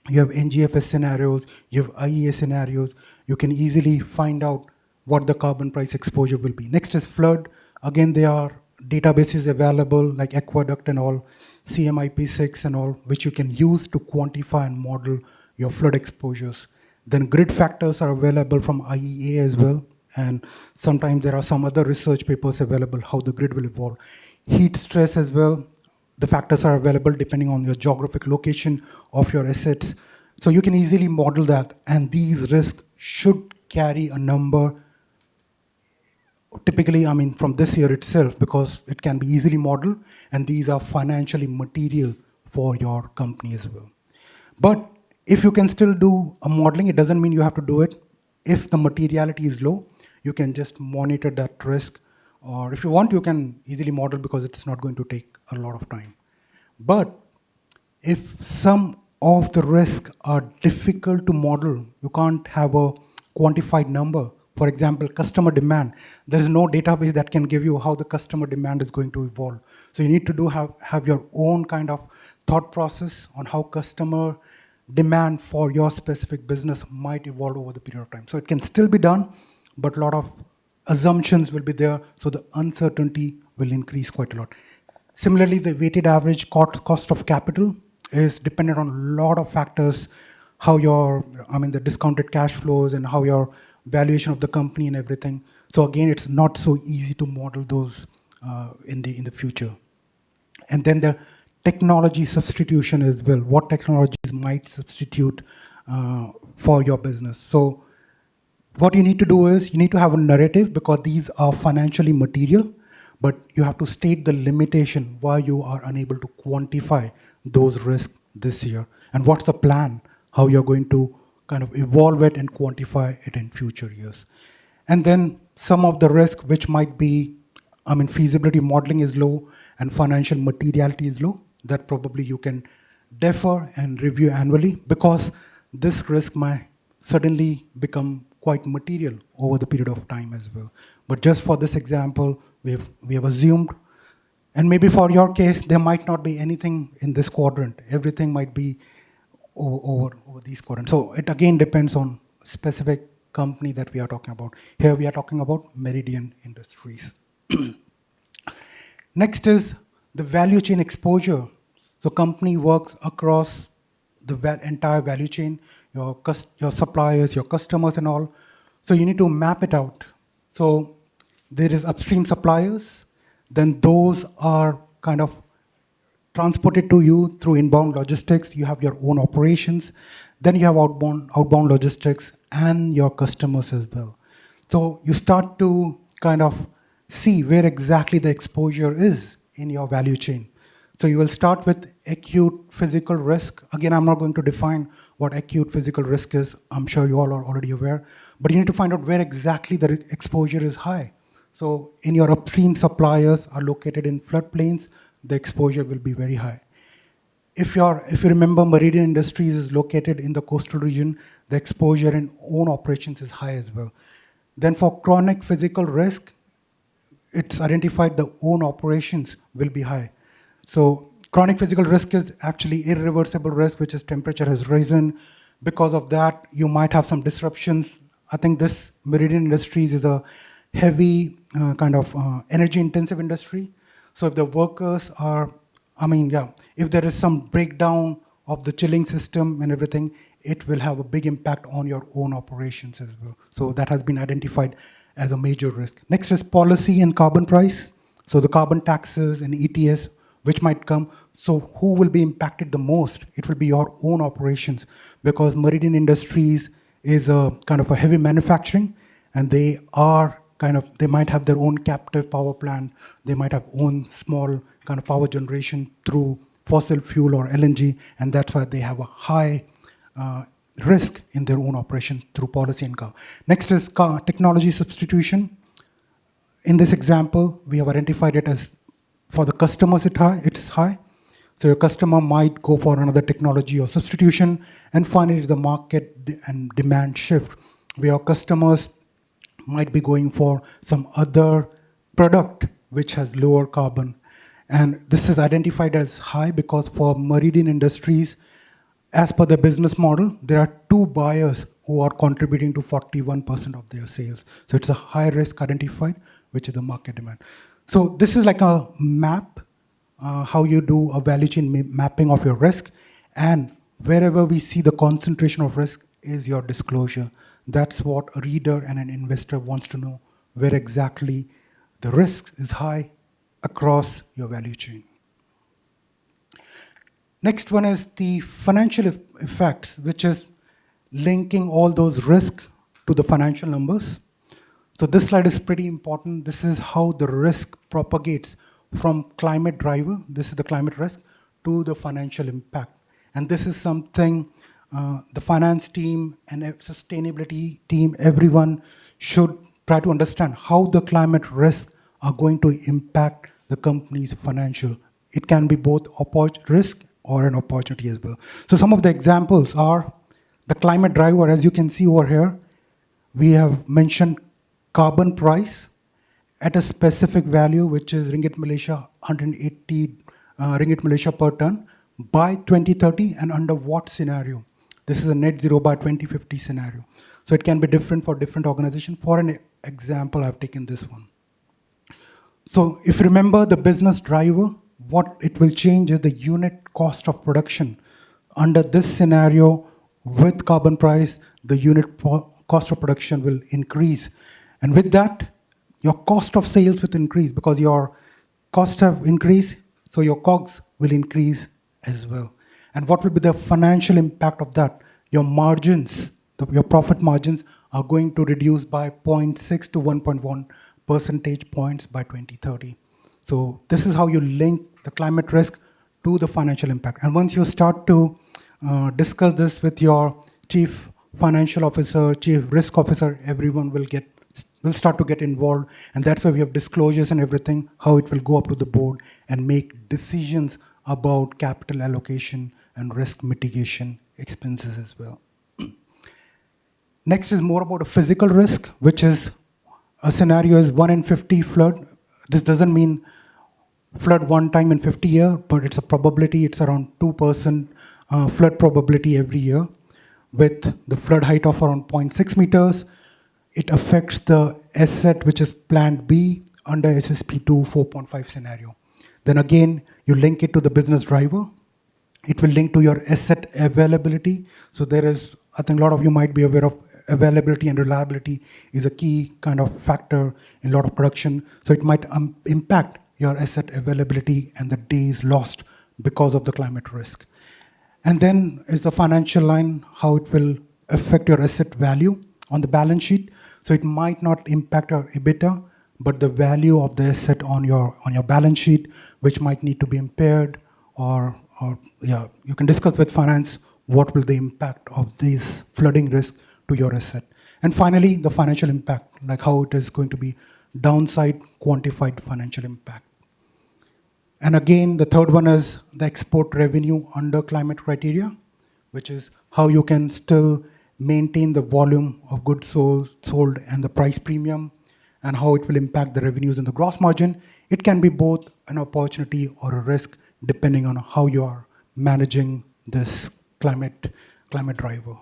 you have NGFS scenarios, you have IEA scenarios. You can easily find out what the carbon price exposure will be. Next is flood. Again, there are databases available like Aqueduct and all, CMIP6 and all, which you can use to quantify and model your flood exposures. Then grid factors are available from IEA as well. And sometimes there are some other research papers available how the grid will evolve. Heat stress as well. The factors are available depending on your geographic location of your assets. So you can easily model that. And these risks should carry a number typically, I mean, from this year itself, because it can be easily modeled, and these are financially material for your company as well. But if you can still do a modeling, it doesn't mean you have to do it. If the materiality is low, you can just monitor that risk. Or if you want, you can easily model because it's not going to take a lot of time. But if some of the risks are difficult to model, you can't have a quantified number. For example, customer demand. There is no database that can give you how the customer demand is going to evolve. So you need to have your own kind of thought process on how customer demand for your specific business might evolve over the period of time. So it can still be done, but a lot of assumptions will be there, so the uncertainty will increase quite a lot. Similarly, the weighted average cost of capital is dependent on a lot of factors. how the discounted cash flows and how your valuation of the company and everything. So again, it's not so easy to model those in the future. And then the technology substitution as well. What technologies might substitute for your business? So what you need to do is you need to have a narrative because these are financially material, but you have to state the limitation why you are unable to quantify those risks this year. And what's the plan, how you're going to kind of evolve it and quantify it in future years. And then some of the risk which might be, feasibility modeling is low and financial materiality is low, that probably you can defer and review annually because this risk might suddenly become quite material over the period of time as well. But just for this example, we have assumed, and maybe for your case, there might not be anything in this quadrant. Everything might be over these quadrants. So it again depends on specific company that we are talking about. Here we are talking about Meridian Industries. Next is the value chain exposure. So company works across the entire value chain, your suppliers, your customers and all. So you need to map it out. So there is upstream suppliers, then those are kind of transported to you through inbound logistics. You have your own operations. Then you have outbound logistics and your customers as well. So you start to kind of see where exactly the exposure is in your value chain. So you will start with acute physical risk. Again, I'm not going to define what acute physical risk is. I'm sure you all are already aware. But you need to find out where exactly the exposure is high. So in your upstream suppliers are located in floodplains, the exposure will be very high. If you remember, Meridian Industries is located in the coastal region, the exposure in own operations is high as well. Then for chronic physical risk, it's identified the own operations will be high. So chronic physical risk is actually irreversible risk, which is temperature has risen. Because of that, you might have some disruptions. I think this Meridian Industries is a heavy energy intensive industry. So if the workers are, if there is some breakdown of the chilling system and everything, it will have a big impact on your own operations as well. So that has been identified as a major risk. Next is policy and carbon price. So the carbon taxes and ETS, which might come. So who will be impacted the most? It will be your own operations because Meridian Industries is a kind of a heavy manufacturing and they might have their own captive power plant. They might have own small kind of power generation through fossil fuel or LNG, and that's why they have a high risk in their own operation through policy and car. Next is technology substitution. In this example, we have identified it as for the customers it's high. So your customer might go for another technology or substitution, and finally is the market and demand shift, where your customers might be going for some other product which has lower carbon. And this is identified as high because for Meridian Industries, as per the business model, there are two buyers who are contributing to 41% of their sales. So it's a high risk identified, which is the market demand. So this is like a map, how you do a value chain mapping of your risk. And wherever we see the concentration of risk is your disclosure. That's what a reader and an investor wants to know, where exactly the risk is high across your value chain. Next one is the financial effects, which is linking all those risks to the financial numbers. So this slide is pretty important. This is how the risk propagates from climate driver, this is the climate risk, to the financial impact. And this is something the finance team and sustainability team, everyone should try to understand how the climate risks are going to impact the company's financial. It can be both risk or an opportunity as well. So some of the examples are the climate driver. As you can see over here, we have mentioned carbon price at a specific value, which is Ringgit Malaysia, 180 Ringgit Malaysia per ton by 2030, and under what scenario? This is a net zero by 2050 scenario. So it can be different for different organizations. For an example, I've taken this one. So if you remember the business driver, what it will change is the unit cost of production under this scenario with carbon price, the unit cost of production will increase. And with that, your cost of sales will increase because your costs have increased, so your COGS will increase as well. And what will be the financial impact of that? Your margins, your profit margins are going to reduce by 0.6 to 1.1 percentage points by 2030. So this is how you link the climate risk to the financial impact. And once you start to discuss this with your chief financial officer, chief risk officer, everyone will start to get involved. And that's why we have disclosures and everything, how it will go up to the board and make decisions about capital allocation and risk mitigation expenses as well. Next is more about a physical risk, which is a scenario is 1 in 50 flood. This doesn't mean flood one time in 50 years, but it's a probability. It's around 2% flood probability every year with the flood height of around 0.6 meters. It affects the asset, which is Plant B under ISSB 2 4.5 scenario. Then again, you link it to the business driver. It will link to your asset availability. So there is, I think a lot of you might be aware of availability and reliability is a key kind of factor in a lot of production. So it might impact your asset availability and the days lost because of the climate risk. And then is the financial line, how it will affect your asset value on the balance sheet. So it might not impact your EBITDA, but the value of the asset on your balance sheet, which might need to be impaired, or you can discuss with finance what will the impact of these flooding risk to your asset. And finally, the financial impact, like how it is going to be downside quantified financial impact. And again, the third one is the export revenue under climate criteria, which is how you can still maintain the volume of goods sold and the price premium, and how it will impact the revenues and the gross margin. It can be both an opportunity or a risk, depending on how you are managing this climate driver.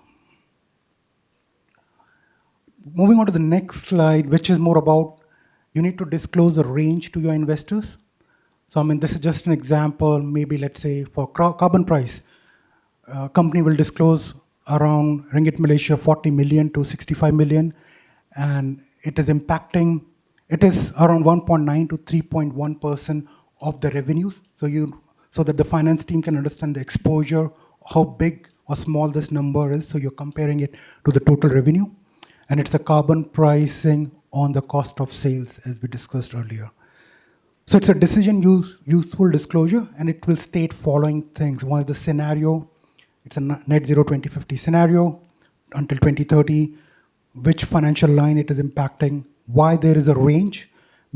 Moving on to the next slide, which is more about you need to disclose a range to your investors. So, I mean, this is just an example. Maybe let's say for carbon price, company will disclose around Ringgit Malaysia 40 million to 65 million, and it is impacting. It is around 1.9 to 3.1% of the revenues. So that the finance team can understand the exposure, how big or small this number is. So you're comparing it to the total revenue, and it's the carbon pricing on the cost of sales, as we discussed earlier. So it's a decision useful disclosure, and it will state following things. One is the scenario. It's a net zero 2050 scenario until 2030, which financial line it is impacting, why there is a range,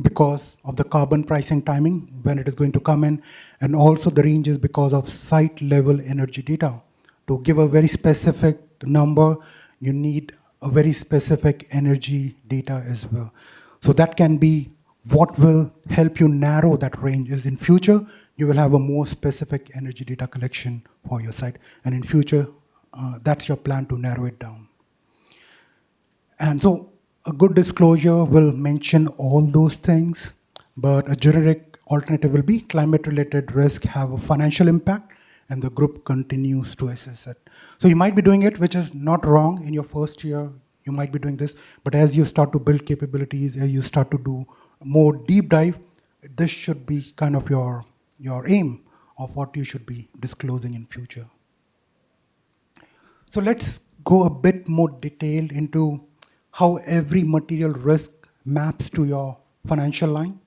because of the carbon pricing timing, when it is going to come in, and also the range is because of site level energy data. To give a very specific number, you need a very specific energy data as well. So that can be what will help you narrow that range. Is in future, you will have a more specific energy data collection for your site. And in future, that's your plan to narrow it down. And so a good disclosure will mention all those things, but a generic alternative will be climate-related risk have a financial impact, and the group continues to assess it. So you might be doing it, which is not wrong in your first year. You might be doing this, but as you start to build capabilities, as you start to do more deep dive, this should be kind of your aim of what you should be disclosing in future. So let's go a bit more detailed into how every material risk maps to your financial line.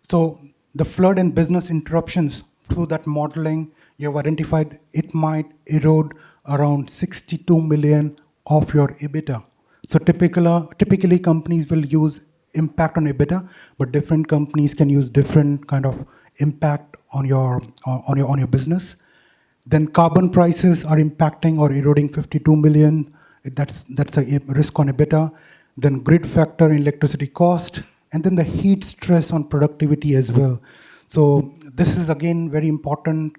So the flood and business interruptions, through that modeling, you have identified it might erode around 62 million of your EBITDA. So typically companies will use impact on EBITDA, but different companies can use different kind of impact on your business. Then carbon prices are impacting or eroding 52 million. That's a risk on EBITDA. Then grid factor in electricity cost, and then the heat stress on productivity as well. So this is again very important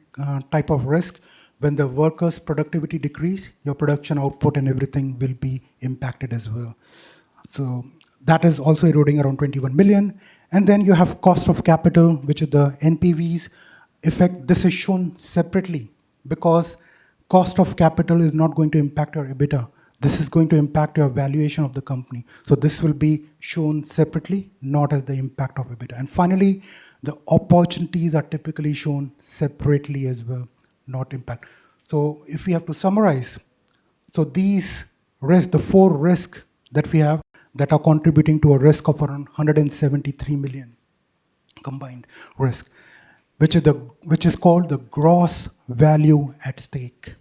type of risk. When the workers' productivity decrease, your production output and everything will be impacted as well. So that is also eroding around 21 million. And then you have cost of capital, which is the NPVs effect. This is shown separately because cost of capital is not going to impact your EBITDA. This is going to impact your valuation of the company. So this will be shown separately, not as the impact of EBITDA. And finally, the opportunities are typically shown separately as well, not impact. So if we have to summarize, so these risks, the 4 risks that we have that are contributing to a risk of around 173 million combined risk, which is called the gross value at stake.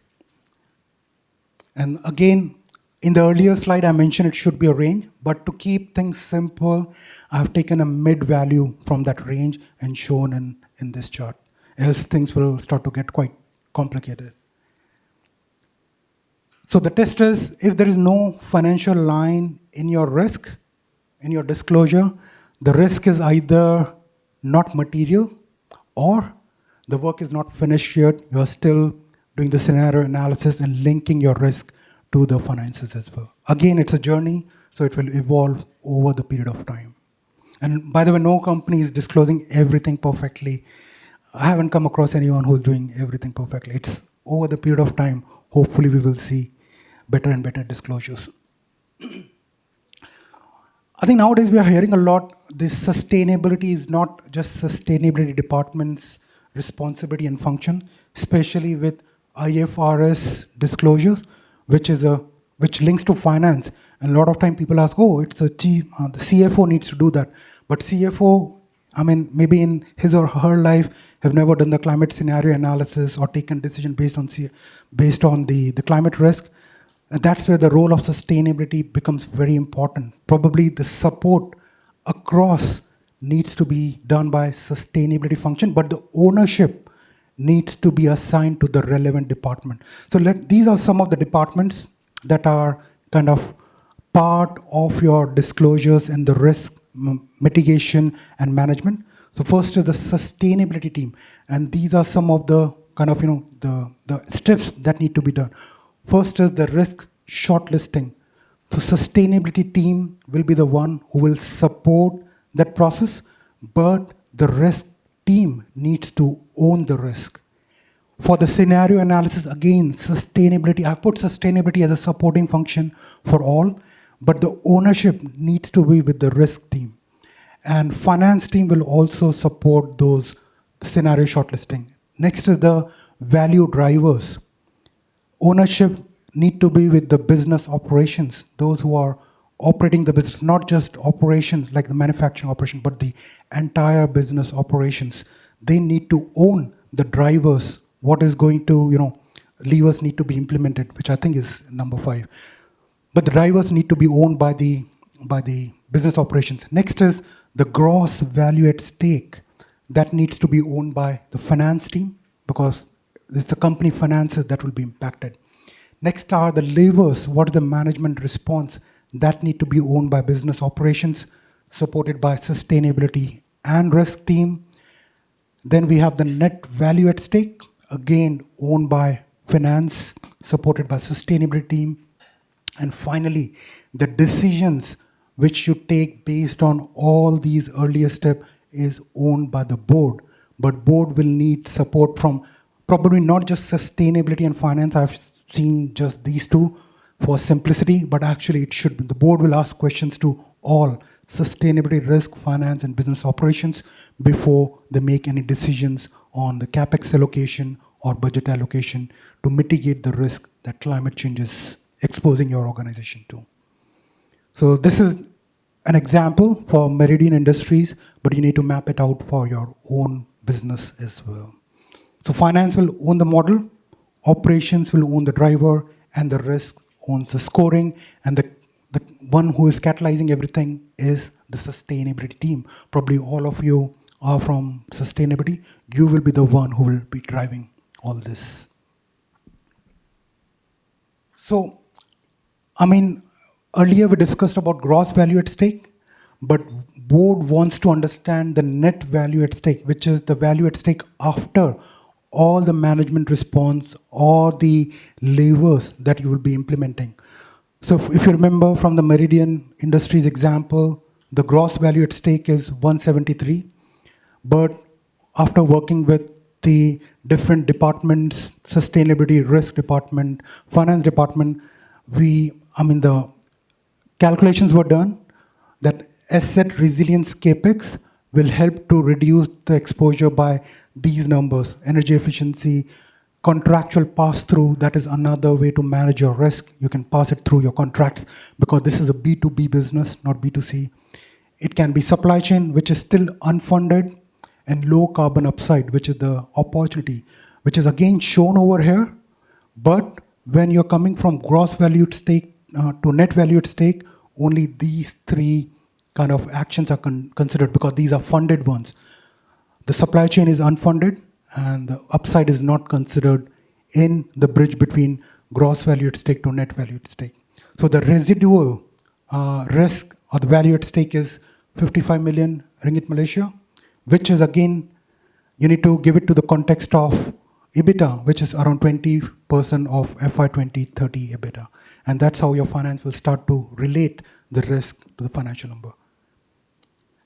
And again, in the earlier slide, I mentioned it should be a range, but to keep things simple, I've taken a mid value from that range and shown in this chart, else things will start to get quite complicated. So the test is, if there is no financial line in your risk, in your disclosure, the risk is either not material or the work is not finished yet. You are still doing the scenario analysis and linking your risk to the finances as well. Again, it's a journey, so it will evolve over the period of time. And by the way, no company is disclosing everything perfectly. I haven't come across anyone who's doing everything perfectly. It's over the period of time, hopefully we will see better and better disclosures. I think nowadays we are hearing a lot, this sustainability is not just sustainability department's responsibility and function, especially with IFRS disclosures, which links to finance. And a lot of time people ask, oh, it's the CFO needs to do that. But CFO, I mean, maybe in his or her life, have never done the climate scenario analysis or taken decision based on the climate risk. And that's where the role of sustainability becomes very important. Probably the support across needs to be done by sustainability function, but the ownership needs to be assigned to the relevant department. So these are some of the departments that are kind of part of your disclosures and the risk mitigation and management. So first is the sustainability team, and these are some of the kind of the steps that need to be done. First is the risk shortlisting. So sustainability team will be the one who will support that process, but the risk team needs to own the risk. For the scenario analysis, again, sustainability, I put sustainability as a supporting function for all, but the ownership needs to be with the risk team. And finance team will also support those scenario shortlisting. Next is the value drivers. Ownership need to be with the business operations, those who are operating the business, not just operations like the manufacturing operation, but the entire business operations. They need to own the drivers, what is going to, levers need to be implemented, which I think is number 5. But the drivers need to be owned by the business operations. Next is the gross value at stake. That needs to be owned by the finance team, because it's the company finances that will be impacted. Next are the levers. What is the management response? That need to be owned by business operations, supported by sustainability and risk team. Then we have the net value at stake, again owned by finance, supported by sustainability team. And finally, the decisions which you take based on all these earlier steps is owned by the board. But board will need support from probably not just sustainability and finance. I've seen just these two for simplicity, but actually it should be. The board will ask questions to all sustainability, risk, finance, and business operations before they make any decisions on the capex allocation or budget allocation to mitigate the risk that climate change is exposing your organization to. So this is an example for Meridian Industries, but you need to map it out for your own business as well. So finance will own the model, operations will own the driver, and the risk owns the scoring, and the one who is catalyzing everything is the sustainability team. Probably all of you are from sustainability. You will be the one who will be driving all this. So, earlier we discussed about gross value at stake, but board wants to understand the net value at stake, which is the value at stake after all the management response or the levers that you will be implementing. So if you remember from the Meridian Industries example, the gross value at stake is 173, but after working with the different departments, sustainability, risk department, finance department, the calculations were done that asset resilience capex will help to reduce the exposure by these numbers. Energy efficiency, contractual pass-through, that is another way to manage your risk. You can pass it through your contracts because this is a B2B business, not B2C. It can be supply chain, which is still unfunded, and low carbon upside, which is the opportunity, which is again shown over here. But when you're coming from gross valued stake to net valued stake, only these three kind of actions are considered because these are funded ones. The supply chain is unfunded and the upside is not considered in the bridge between gross valued stake to net valued stake. So the residual risk or the value at stake is 55 million ringgit Malaysia, which is again, you need to give it to the context of EBITDA, which is around 20% of FY 2030 EBITDA. And that's how your finance will start to relate the risk to the financial number.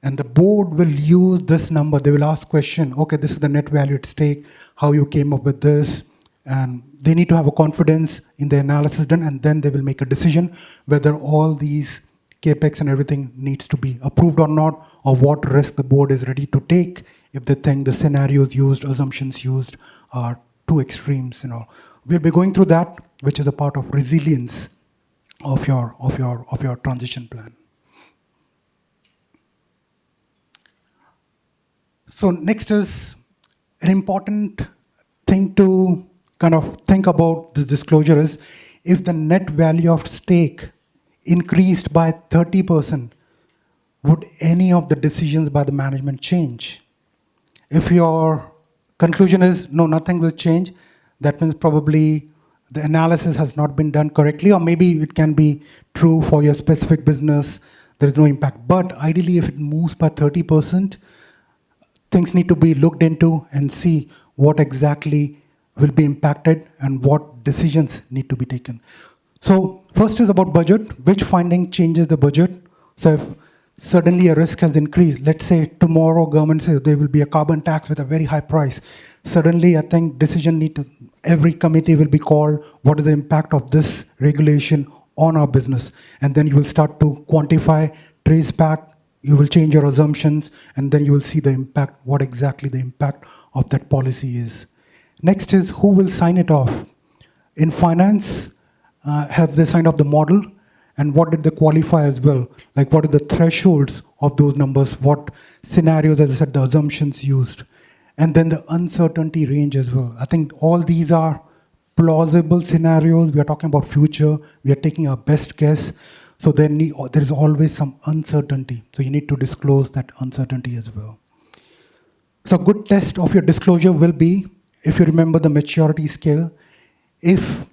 And the board will use this number. They will ask question, okay, this is the net value at stake, how you came up with this. And they need to have a confidence in the analysis done, and then they will make a decision whether all these capex and everything needs to be approved or not, or what risk the board is ready to take if they think the scenarios used, assumptions used are too extremes. We'll be going through that, which is a part of resilience of your transition plan. So next is an important thing to kind of think about this disclosure is if the net value of stake increased by 30%, would any of the decisions by the management change? If your conclusion is no, nothing will change, that means probably the analysis has not been done correctly, or maybe it can be true for your specific business, there is no impact. But ideally, if it moves by 30%, things need to be looked into and see what exactly will be impacted and what decisions need to be taken. So first is about budget. Which finding changes the budget? So if suddenly a risk has increased, let's say tomorrow government says there will be a carbon tax with a very high price. Suddenly I think every committee will be called, what is the impact of this regulation on our business? And then you will start to quantify, trace back, you will change your assumptions, and then you will see the impact, what exactly the impact of that policy is. Next is who will sign it off? In finance, have they signed off the model? And what did they qualify as well? Like what are the thresholds of those numbers? What scenarios, as I said, the assumptions used? And then the uncertainty range as well. I think all these are plausible scenarios. We are talking about future. We are taking our best guess. So there is always some uncertainty. So you need to disclose that uncertainty as well. So a good test of your disclosure will be, if you remember the maturity scale, if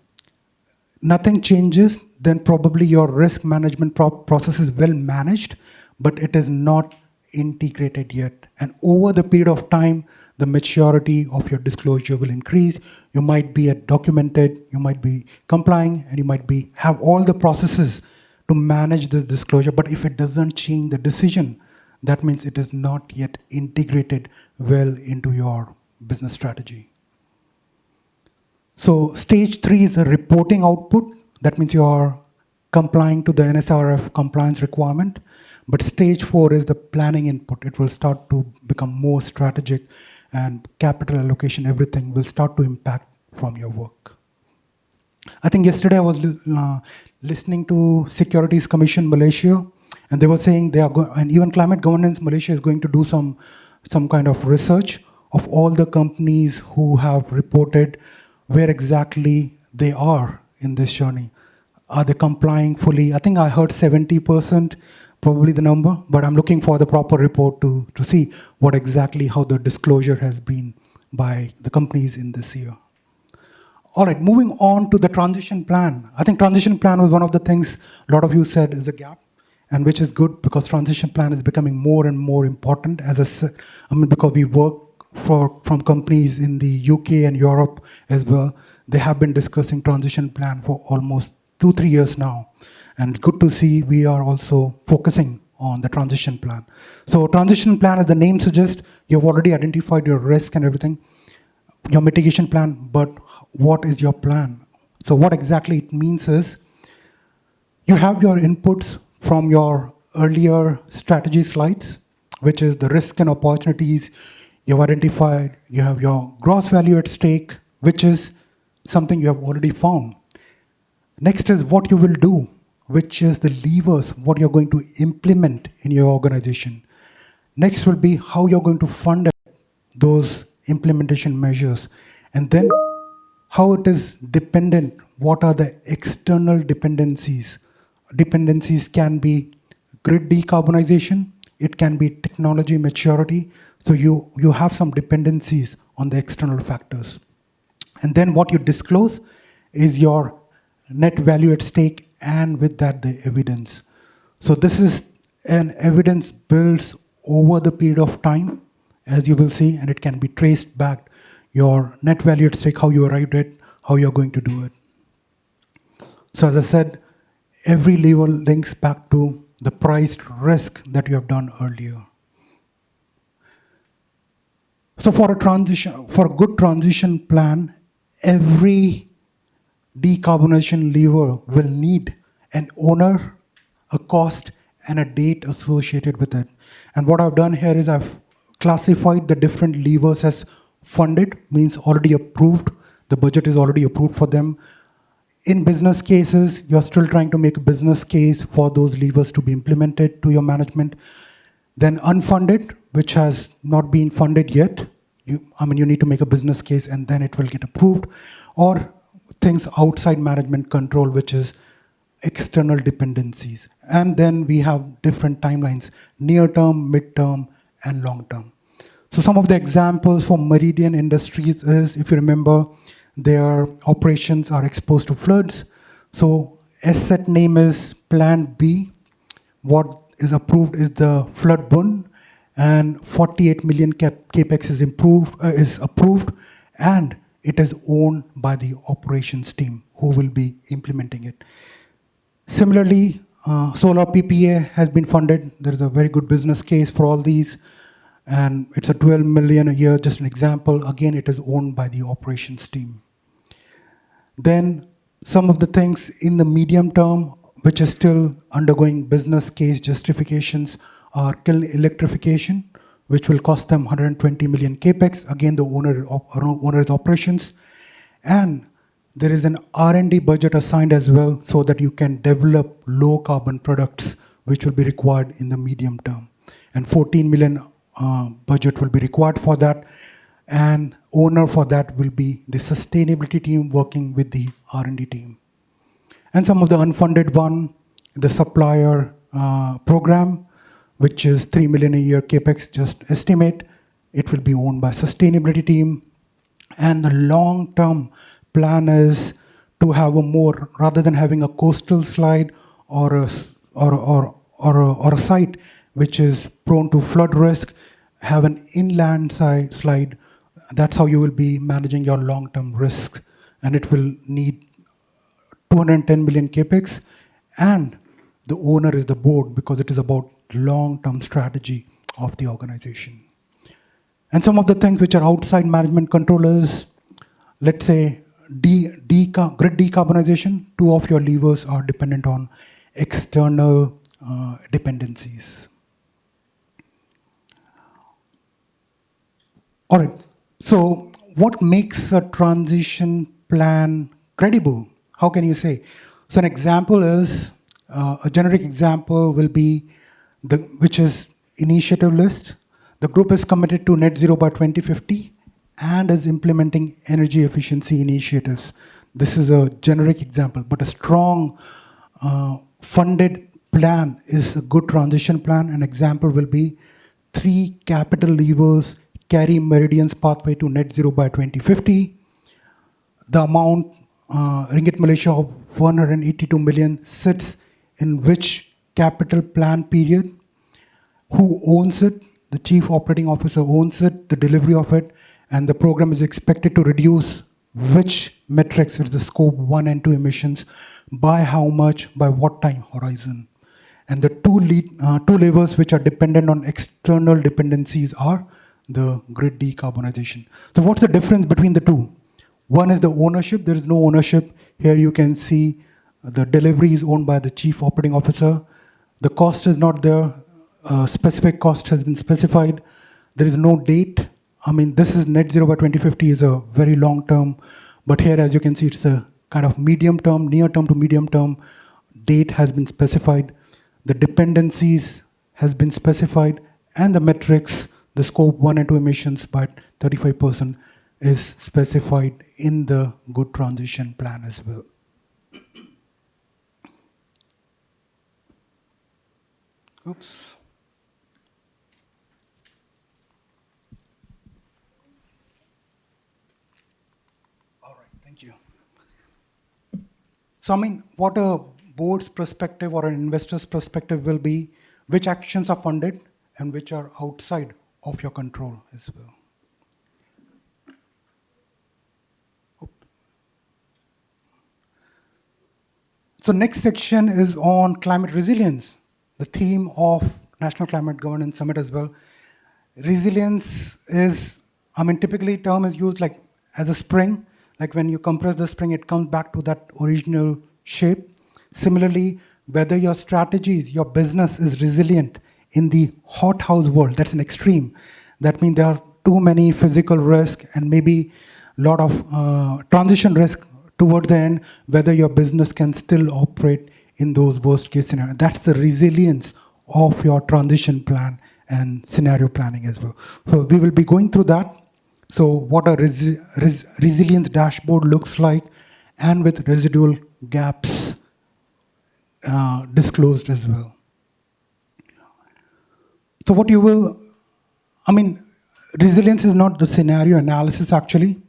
nothing changes, then probably your risk management process is well managed, but it is not integrated yet. And over the period of time, the maturity of your disclosure will increase. You might be documented, you might be complying, and you might have all the processes to manage this disclosure. But if it doesn't change the decision, that means it is not yet integrated well into your business strategy. So stage 3 is a reporting output. That means you are complying to the NSRF compliance requirement. But stage 4 is the planning input. It will start to become more strategic, and capital allocation, everything will start to impact from your work. I think yesterday I was listening to Securities Commission Malaysia, and they were saying and even Climate Governance Malaysia is going to do some kind of research of all the companies who have reported where exactly they are in this journey. Are they complying fully? I think I heard 70%, probably the number, but I'm looking for the proper report to see what exactly how the disclosure has been by the companies in this year. All right, moving on to the transition plan. I think transition plan was one of the things a lot of you said is a gap, and which is good because transition plan is becoming more and more important. As I said, because we work from companies in the UK and Europe as well. They have been discussing transition plan for almost 2-3 years now. And it's good to see we are also focusing on the transition plan. So transition plan, as the name suggests, you've already identified your risk and everything. your mitigation plan, but what is your plan? So what exactly it means is you have your inputs from your earlier strategy slides, which is the risk and opportunities you've identified. You have your gross value at stake, which is something you have already found. Next is what you will do, which is the levers, what you're going to implement in your organization. Next will be how you're going to fund those implementation measures. And then how it is dependent, what are the external dependencies. Dependencies can be grid decarbonization, it can be technology maturity. So you have some dependencies on the external factors. And then what you disclose is your net value at stake, and with that, the evidence. So this is an evidence builds over the period of time, as you will see, and it can be traced back your net value at stake, how you arrived at, how you're going to do it. So as I said, every level links back to the priced risk that you have done earlier. So for a good transition plan, every decarbonization lever will need an owner, a cost, and a date associated with it. And what I've done here is I've classified the different levers as funded, means already approved. The budget is already approved for them. In business cases, you're still trying to make a business case for those levers to be implemented to your management. Then unfunded, which has not been funded yet. You need to make a business case and then it will get approved. Or things outside management control, which is external dependencies. And then we have different timelines, near term, mid-term, and long-term. So some of the examples for Meridian Industries is, if you remember, their operations are exposed to floods. So asset name is Plan B. What is approved is the flood bund, and 48 million capex is approved, and it is owned by the operations team who will be implementing it. Similarly, solar PPA has been funded. There is a very good business case for all these, and it's a 12 million a year, just an example. Again, it is owned by the operations team. Then some of the things in the medium term, which is still undergoing business case justifications, are kiln electrification, which will cost them 120 million capex. Again, the owner is operations. And there is an R&D budget assigned as well, so that you can develop low carbon products, which will be required in the medium term. And 14 million budget will be required for that. And owner for that will be the sustainability team working with the R&D team. And some of the unfunded one, the supplier program, which is 3 million a year capex, just estimate. It will be owned by sustainability team. And the long-term plan is to have a more, rather than having a coastal slide or a site which is prone to flood risk, have an inland slide. That's how you will be managing your long-term risk. And it will need 210 million capex, and the owner is the board, because it is about long-term strategy of the organization. And some of the things which are outside management control is, let's say, grid decarbonization. Two of your levers are dependent on external dependencies. All right, so what makes a transition plan credible? How can you say? So an example is, a generic example will be, which is initiative list. The group is committed to net zero by 2050 and is implementing energy efficiency initiatives. This is a generic example, but a strong funded plan is a good transition plan. An example will be 3 capital levers carry Meridian's pathway to net zero by 2050. The amount, Ringgit Malaysia of 182 million, sits in which capital plan period, who owns it, the chief operating officer owns it, the delivery of it, and the program is expected to reduce which metrics, it's the scope 1 and 2 emissions, by how much, by what time horizon. And the two levers which are dependent on external dependencies are the grid decarbonization. So what's the difference between the two? One is the ownership. There is no ownership. Here you can see the delivery is owned by the chief operating officer. The cost is not there. Specific cost has been specified. There is no date. I mean, this is net zero by 2050 is a very long term, but here, as you can see, it's a kind of medium term, near term to medium term. Date has been specified. The dependencies has been specified, and the metrics, the scope 1 and 2 emissions by 35% is specified in the good transition plan as well. Oops. All right, thank you. So, I mean, what a board's perspective or an investor's perspective will be, which actions are funded and which are outside of your control as well. So next section is on climate resilience, the theme of National Climate Governance Summit as well. Resilience is, I mean, typically term is used like as a spring, like when you compress the spring, it comes back to that original shape. Similarly, whether your strategies, your business is resilient in the hothouse world, that's an extreme. That means there are too many physical risks and maybe a lot of transition risk towards the end, whether your business can still operate in those worst case scenarios. That's the resilience of your transition plan and scenario planning as well. So we will be going through that. So what a resilience dashboard looks like, and with residual gaps disclosed as well. So what you will, I mean, resilience is not the scenario analysis actually.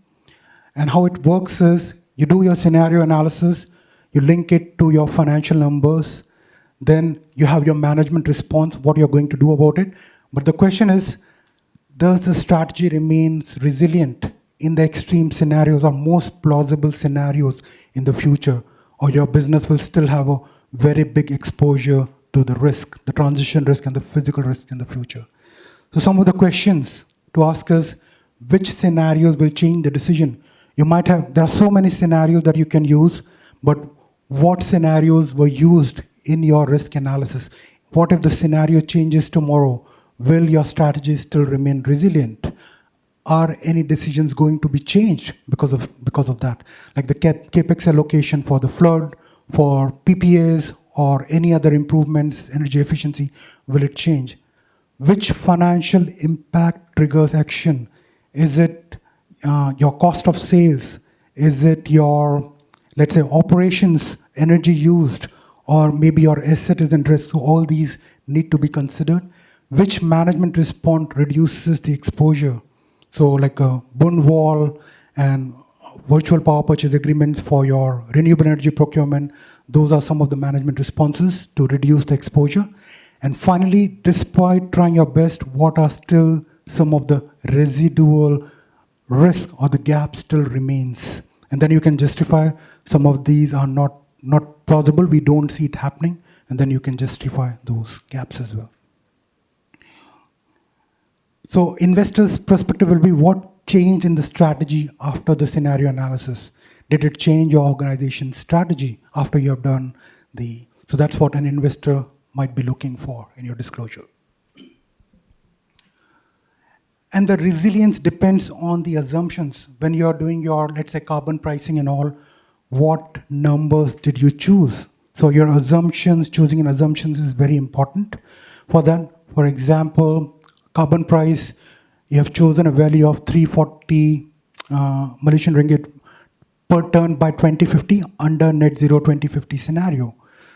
And how it works is you do your scenario analysis, you link it to your financial numbers, then you have your management response, what you're going to do about it. But the question is, does the strategy remain resilient in the extreme scenarios or most plausible scenarios in the future? Or your business will still have a very big exposure to the risk, the transition risk and the physical risk in the future. So some of the questions to ask is, which scenarios will change the decision? You might have, there are so many scenarios that you can use, but what scenarios were used in your risk analysis? What if the scenario changes tomorrow? Will your strategy still remain resilient? Are any decisions going to be changed because of that? Like the capex allocation for the flood, for PPAs, or any other improvements, energy efficiency, will it change? Which financial impact triggers action? Is it your cost of sales? Is it your, let's say, operations, energy used, or maybe your asset is in risk? So all these need to be considered. Which management response reduces the exposure? So like a burn wall and virtual power purchase agreements for your renewable energy procurement, those are some of the management responses to reduce the exposure. And finally, despite trying your best, what are still some of the residual risk or the gap still remains? And then you can justify some of these are not plausible, we don't see it happening, and then you can justify those gaps as well. So investors' perspective will be what changed in the strategy after the scenario analysis. Did it change your organization's strategy after you have done the, so that's what an investor might be looking for in your disclosure. And the resilience depends on the assumptions. When you're doing your, let's say, carbon pricing and all, what numbers did you choose? So your assumptions, choosing an assumptions is very important for that. For example, carbon price, you have chosen a value of 340 Malaysian ringgit per ton by 2050 under net zero 2050 scenario.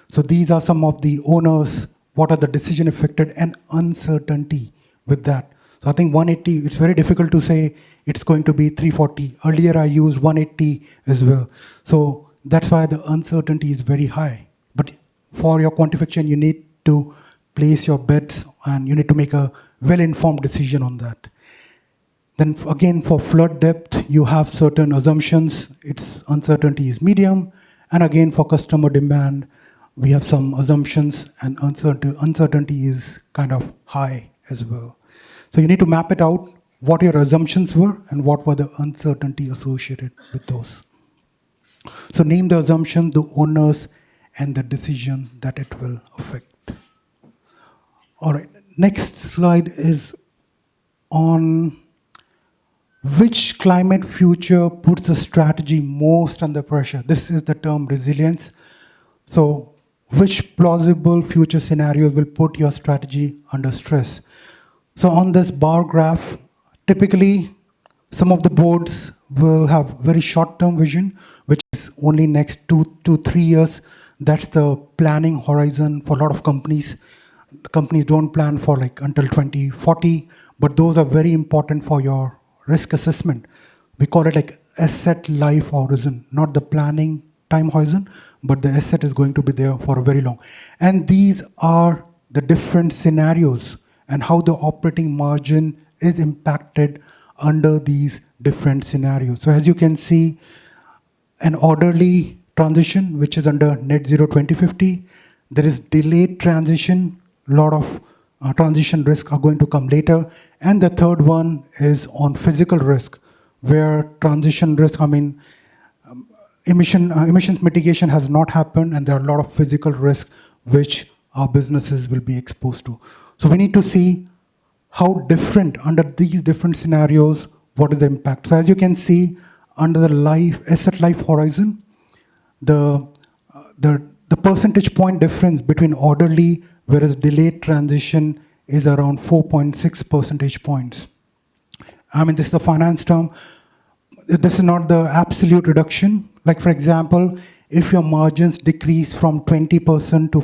So these are some of the owners, what are the decision affected and uncertainty with that. So I think 180, it's very difficult to say it's going to be 340. Earlier I used 180 as well. So that's why the uncertainty is very high. But for your quantification, you need to place your bets and you need to make a well-informed decision on that. Then again, for flood depth, you have certain assumptions. Its uncertainty is medium. And again, for customer demand, we have some assumptions and uncertainty is kind of high as well. So you need to map it out, what your assumptions were and what were the uncertainty associated with those. So name the assumption, the owners, and the decision that it will affect. All right, next slide is on which climate future puts the strategy most under pressure. This is the term resilience. So which plausible future scenarios will put your strategy under stress? So on this bar graph, typically some of the boards will have very short-term vision, which is only next 2 to 3 years. That's the planning horizon for a lot of companies. Companies don't plan for like until 2040, but those are very important for your risk assessment. We call it like asset life horizon, not the planning time horizon, but the asset is going to be there for a very long. And these are the different scenarios and how the operating margin is impacted under these different scenarios. So as you can see, an orderly transition, which is under net zero 2050. There is delayed transition. A lot of transition risk are going to come later. And the third one is on physical risk, where transition risk, emissions mitigation has not happened, and there are a lot of physical risk which our businesses will be exposed to. So we need to see how different under these different scenarios, what is the impact. So as you can see, under the asset life horizon, the percentage point difference between orderly whereas delayed transition is around 4.6 percentage points. This is a finance term. This is not the absolute reduction. Like for example, if your margins decrease from 20% to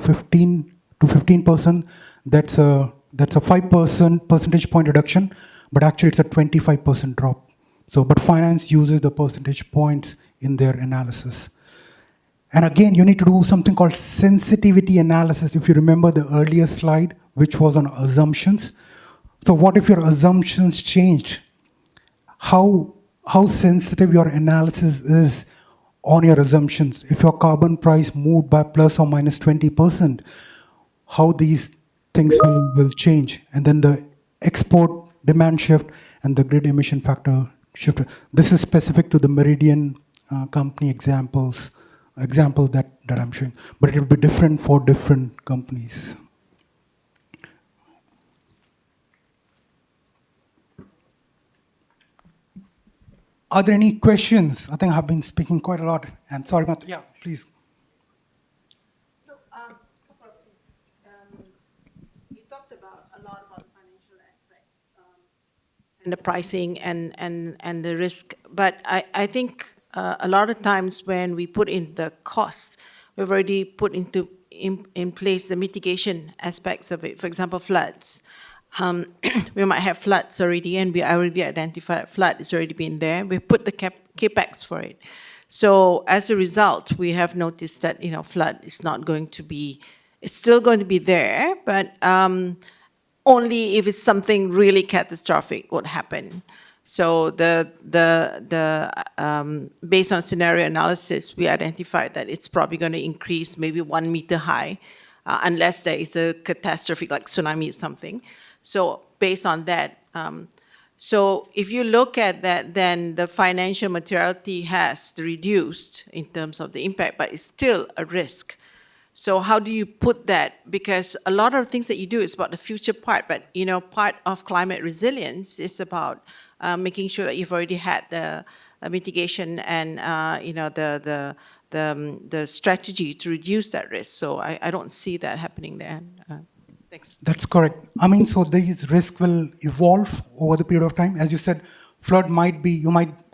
15%, that's a 5% percentage point reduction, but actually it's a 25% drop. So, but finance uses the percentage points in their analysis. And again, you need to do something called sensitivity analysis. If you remember the earlier slide, which was on assumptions. So what if your assumptions changed? How sensitive your analysis is on your assumptions. If your carbon price moved by plus or minus 20%, how these things will change. And then the export demand shift and the grid emission factor shift. This is specific to the Meridian company example that I'm showing, but it will be different for different companies. Are there any questions? I think I've been speaking quite a lot, and sorry about that. Yeah, please. So, couple of things. You talked about a lot about financial aspects and the pricing and the risk, but I think a lot of times when we put in the cost, we've already put in place the mitigation aspects of it. For example, floods. We might have floods already, and we already identified flood is already been there. We put the capex for it. So as a result, we have noticed that flood is not going to be. It's still going to be there, but only if it's something really catastrophic would happen. So based on scenario analysis, we identified that it's probably going to increase maybe 1 meter high, unless there is a catastrophe like tsunami or something. So based on that, so if you look at that, then the financial materiality has reduced in terms of the impact, but it's still a risk. So how do you put that? Because a lot of things that you do is about the future part, but part of climate resilience is about making sure that you've already had the mitigation and the strategy to reduce that risk. So I don't see that happening there. Thanks. That's correct. So these risks will evolve over the period of time. As you said, flood might be,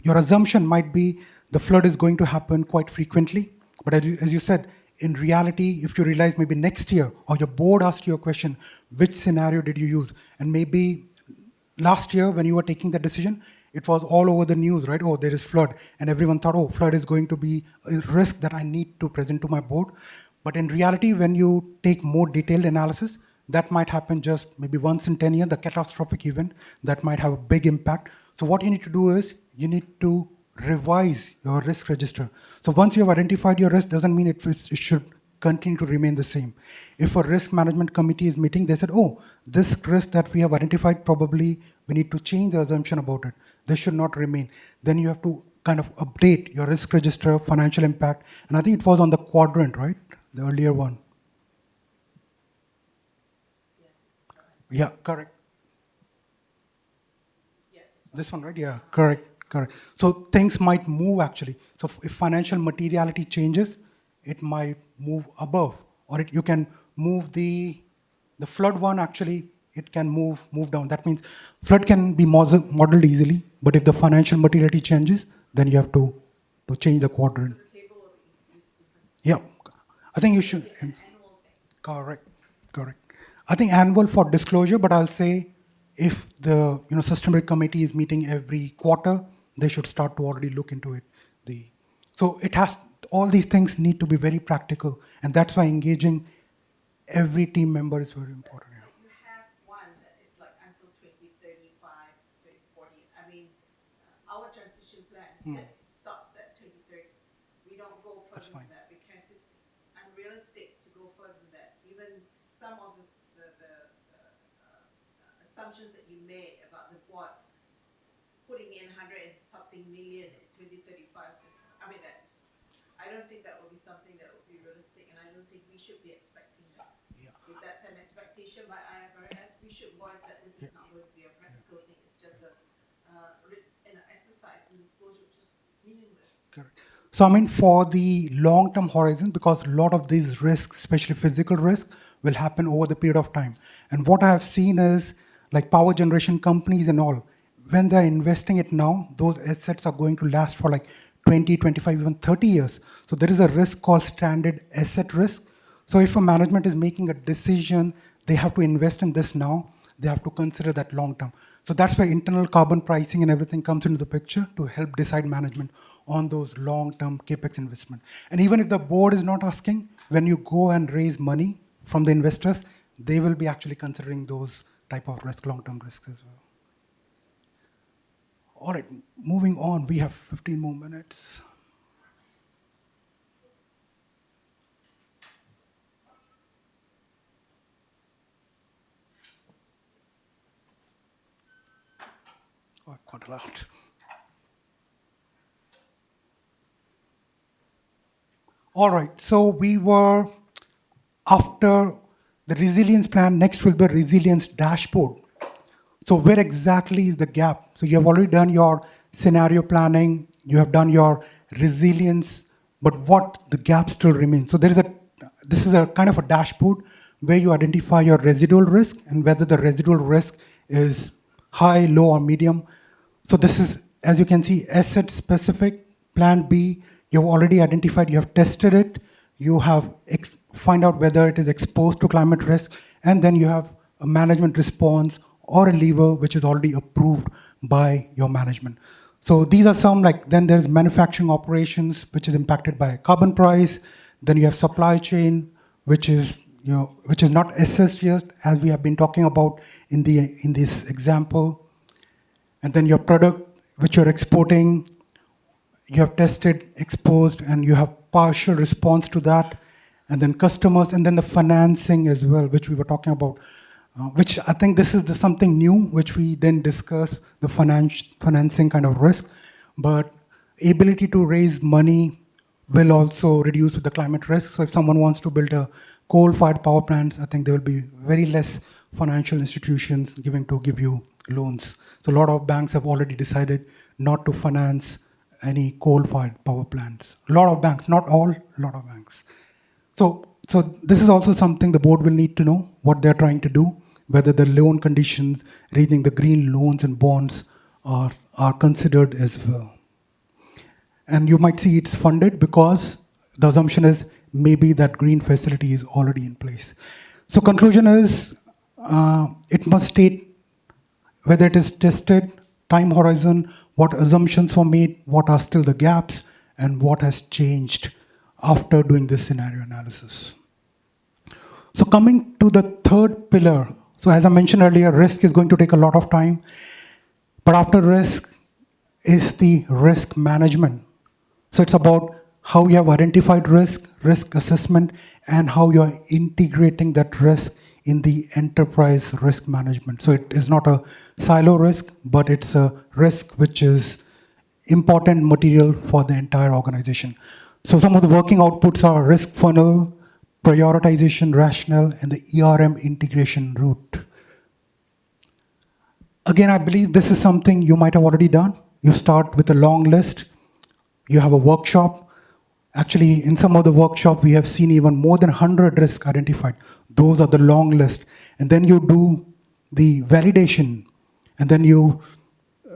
your assumption might be the flood is going to happen quite frequently. But as you said, in reality, if you realize maybe next year, or your board asks you a question, which scenario did you use? And maybe last year when you were taking the decision, it was all over the news, right? Oh, there is flood. And everyone thought, oh, flood is going to be a risk that I need to present to my board. But in reality, when you take more detailed analysis, that might happen just maybe once in 10 years, the catastrophic event that might have a big impact. So what you need to do is you need to revise your risk register. So once you have identified your risk, doesn't mean it should continue to remain the same. If a risk management committee is meeting, they said, oh, this risk that we have identified, probably we need to change the assumption about it. This should not remain. Then you have to kind of update your risk register, financial impact. And I think it was on the quadrant, right? The earlier one. Yeah, correct. This one, right? Yeah, correct, correct. So things might move actually. So if financial materiality changes, it might move above, or you can move the flood one actually. It can move down. That means flood can be modeled easily, but if the financial materiality changes, then you have to change the quadrant. Yeah, I think you should. Correct, correct. I think annual for disclosure, but I'll say if the systematic committee is meeting every quarter, they should start to already look into it. So it has all these things need to be very practical, and that's why engaging every team member is very important. Yeah. You have one that is like until 2035, 2040. I mean, our transition plan stops at 2030. We don't go further than that because it's unrealistic to go further than that. Even some of the assumptions that you made about the board putting in 100 and something million in 2035. I mean, I don't think that will be something that will be realistic, and I don't think we should be expecting that. Yeah. If that's an expectation by IFRS, we should voice that this is not going to be a practical thing. It's just an exercise in disclosure, which is meaningless. Correct. So I mean, for the long-term horizon, because a lot of these risks, especially physical risk, will happen over the period of time. And what I have seen is, like power generation companies and all, when they're investing it now, those assets are going to last for like 20, 25, even 30 years. So there is a risk called stranded asset risk. So if a management is making a decision, they have to invest in this now, they have to consider that long term. So that's why internal carbon pricing and everything comes into the picture to help decide management on those long-term capex investment. And even if the board is not asking, when you go and raise money from the investors, they will be actually considering those type of risk, long-term risks as well. All right, moving on. We have 15 more minutes. Oh, quite a lot. All right, so we were, after the resilience plan, next will be resilience dashboard. So where exactly is the gap? So you have already done your scenario planning, you have done your resilience, but what the gap still remains. So this is a kind of a dashboard where you identify your residual risk and whether the residual risk is high, low, or medium. So this is, as you can see, asset specific. Plan B, you have already identified, you have tested it, you have find out whether it is exposed to climate risk, and then you have a management response or a lever which is already approved by your management. So these are some, like, then there's manufacturing operations, which is impacted by carbon price. Then you have supply chain, which is not assessed yet, as we have been talking about in this example. And then your product, which you're exporting, you have tested, exposed, and you have partial response to that. And then customers, and then the financing as well, which we were talking about. Which I think this is something new, which we didn't discuss, the financing kind of risk. But ability to raise money will also reduce with the climate risk. So if someone wants to build a coal-fired power plants, I think there will be very less financial institutions give you loans. So a lot of banks have already decided not to finance any coal-fired power plants. A lot of banks, not all, a lot of banks. So this is also something the board will need to know, what they're trying to do, whether the loan conditions, raising the green loans and bonds are considered as well. And you might see it's funded because the assumption is maybe that green facility is already in place. So conclusion is, it must state whether it is tested, time horizon, what assumptions were made, what are still the gaps, and what has changed after doing this scenario analysis. So coming to the third pillar, so as I mentioned earlier, risk is going to take a lot of time, but after risk is the risk management. So it's about how you have identified risk assessment, and how you are integrating that risk in the enterprise risk management. So it is not a silo risk, but it's a risk which is important material for the entire organization. So some of the working outputs are risk funnel, prioritization rationale, and the ERM integration route. Again, I believe this is something you might have already done. You start with a long list. You have a workshop. Actually, in some of the workshops, we have seen even more than 100 risks identified. Those are the long list. And then you do the validation. And then you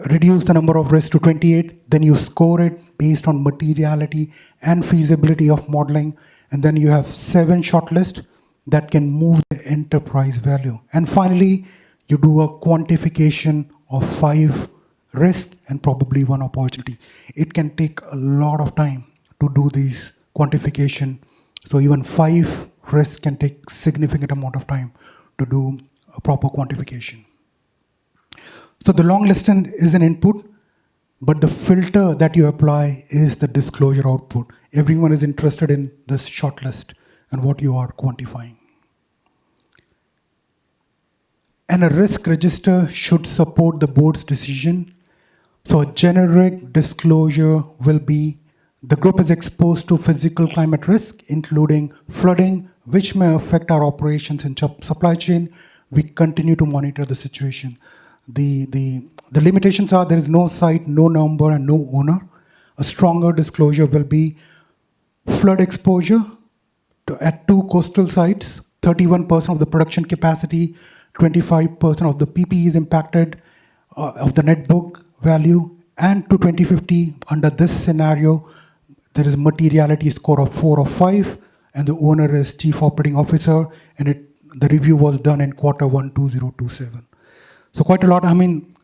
reduce the number of risks to 28. Then you score it based on materiality and feasibility of modeling. And then you have 7 shortlists that can move the enterprise value. And finally, you do a quantification of 5 risks and probably 1 opportunity. It can take a lot of time to do these quantification. So even 5 risks can take significant amount of time to do a proper quantification. So the long list is an input, but the filter that you apply is the disclosure output. Everyone is interested in this short list and what you are quantifying. And a risk register should support the board's decision. So a generic disclosure will be the group is exposed to physical climate risk, including flooding, which may affect our operations in supply chain. We continue to monitor the situation. The limitations are there is no site, no number, and no owner. A stronger disclosure will be flood exposure at 2 coastal sites, 31% of the production capacity, 25% of the PPE is impacted of the net book value, and to 2050, under this scenario, there is materiality score of 4 or 5, and the owner is Chief Operating Officer, and the review was done in Q1 2027. So quite a lot. I mean,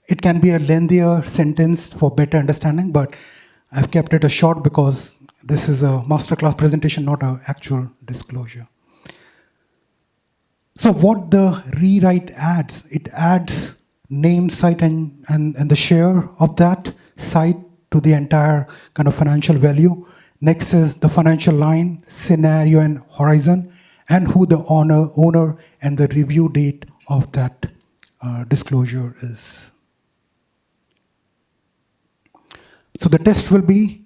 it can be a lengthier sentence for better understanding, but I've kept it a short because this is a masterclass presentation, not an actual disclosure. So what the rewrite adds, it adds name, site, and the share of that site to the entire kind of financial value. Next is the financial line, scenario, and horizon, and who the owner and the review date of that disclosure is. So the test will be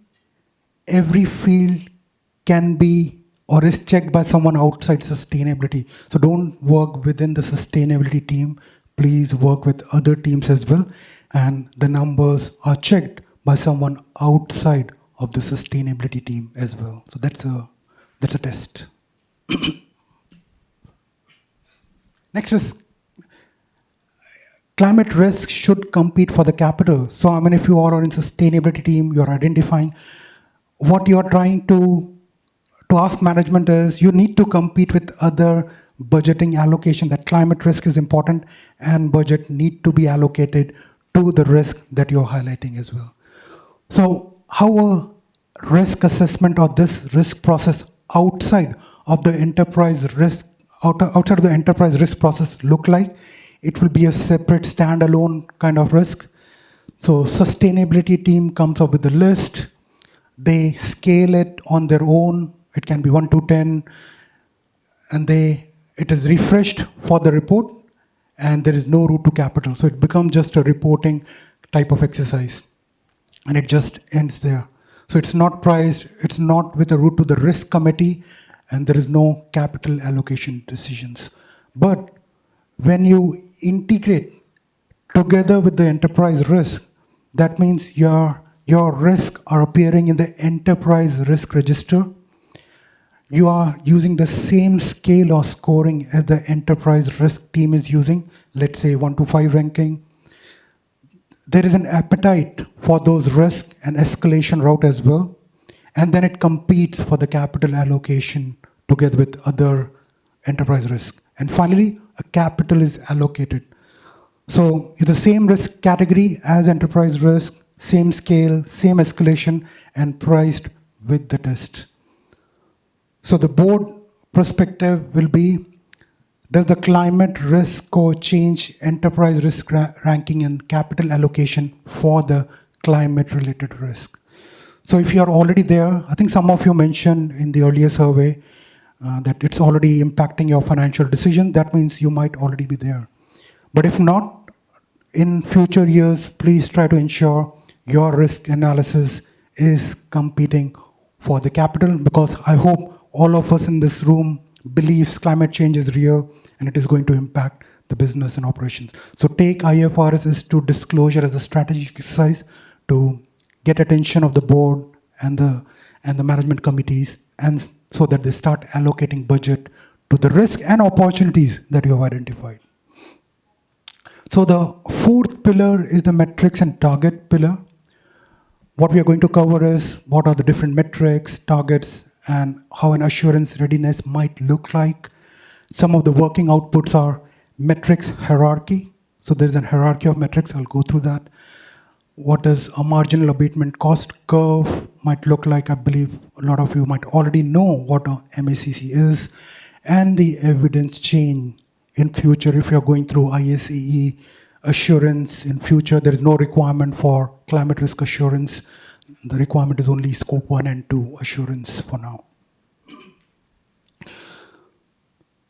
every field can be or is checked by someone outside sustainability. So don't work within the sustainability team. Please work with other teams as well. And the numbers are checked by someone outside of the sustainability team as well. So that's a test. Next is climate risk should compete for the capital. So I mean, if you are in sustainability team, you're identifying what you're trying to ask management is you need to compete with other budgeting allocation. That climate risk is important and budget need to be allocated to the risk that you're highlighting as well. So how a risk assessment or this risk process outside of the enterprise risk process look like? It will be a separate standalone kind of risk. So sustainability team comes up with a list. They scale it on their own. It can be 1 to 10, and it is refreshed for the report, and there is no route to capital. So it becomes just a reporting type of exercise, and it just ends there. So it's not priced, it's not with a route to the risk committee, and there is no capital allocation decisions. But when you integrate together with the enterprise risk, that means your risks are appearing in the enterprise risk register. You are using the same scale or scoring as the enterprise risk team is using, let's say 1 to 5 ranking. There is an appetite for those risks and escalation route as well. And then it competes for the capital allocation together with other enterprise risk. And finally, a capital is allocated. So it's the same risk category as enterprise risk, same scale, same escalation, and priced with the test. So the board perspective will be, does the climate risk score change enterprise risk ranking and capital allocation for the climate related risk? So if you are already there, I think some of you mentioned in the earlier survey that it's already impacting your financial decision. That means you might already be there. But if not, in future years, please try to ensure your risk analysis is competing for the capital, because I hope all of us in this room believes climate change is real and it is going to impact the business and operations. So take IFRS S2 disclosure as a strategic exercise to get attention of the board and the management committees, and so that they start allocating budget to the risk and opportunities that you have identified. So the fourth pillar is the metrics and target pillar. What we are going to cover is what are the different metrics, targets, and how an assurance readiness might look like. Some of the working outputs are metrics hierarchy. So there's a hierarchy of metrics. I'll go through that. What does a marginal abatement cost curve might look like? I believe a lot of you might already know what a MACC is, and the evidence chain. In future, if you're going through ISSB assurance, in future, there is no requirement for climate risk assurance. The requirement is only scope 1 and 2 assurance for now.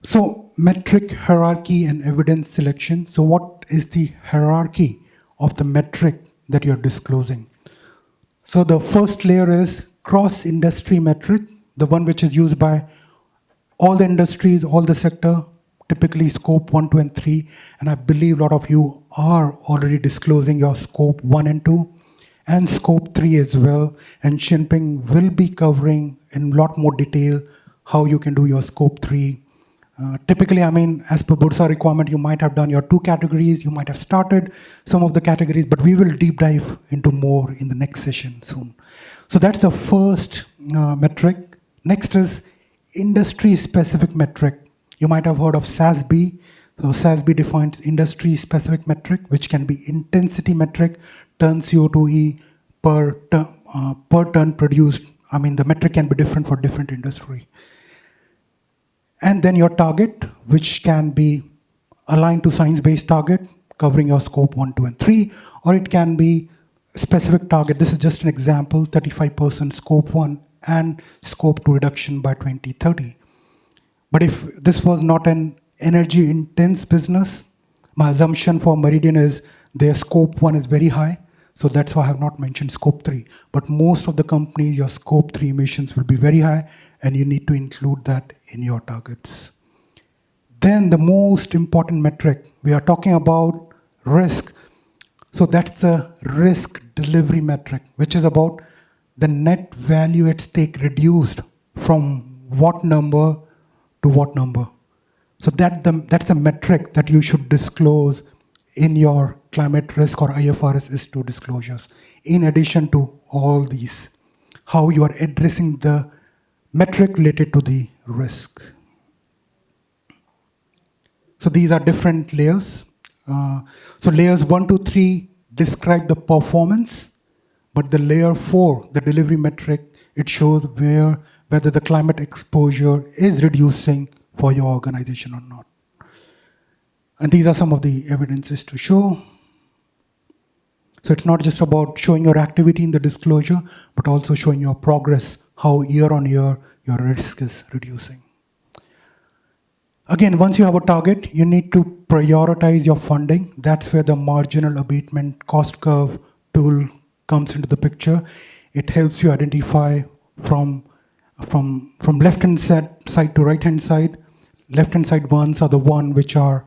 So metric hierarchy and evidence selection. So what is the hierarchy of the metric that you're disclosing? So the first layer is cross-industry metric, the one which is used by all the industries, all the sector, typically scope 1, 2, and 3. And I believe a lot of you are already disclosing your scope 1 and 2 and scope 3 as well. And Shinping will be covering in a lot more detail how you can do your scope 3. Typically, I mean, as per Bursa requirement, you might have done your 2 categories, you might have started some of the categories, but we will deep dive into more in the next session soon. So that's the first metric. Next is industry-specific metric. You might have heard of SASB. So SASB defines industry-specific metric, which can be intensity metric, ton CO2e per ton produced. I mean, the metric can be different for different industry. And then your target, which can be aligned to science-based target, covering your scope 1, 2, and 3, or it can be specific target. This is just an example, 35% scope 1 and scope 2 reduction by 2030. But if this was not an energy-intense business, my assumption for Meridian is their scope 1 is very high, so that's why I have not mentioned scope 3. But most of the companies, your scope 3 emissions will be very high, and you need to include that in your targets. Then the most important metric, we are talking about risk. So that's the risk delivery metric, which is about the net value at stake reduced from what number to what number. So that's a metric that you should disclose in your climate risk or IFRS S2 disclosures, in addition to all these, how you are addressing the metric related to the risk. So these are different layers. So layers 1 to 3 describe the performance, but the layer 4, the delivery metric, it shows whether the climate exposure is reducing for your organization or not. And these are some of the evidences to show. So it's not just about showing your activity in the disclosure, but also showing your progress, how year on year your risk is reducing. Again, once you have a target, you need to prioritize your funding. That's where the marginal abatement cost curve tool comes into the picture. It helps you identify from left-hand side to right-hand side. Left-hand side ones are the one which are,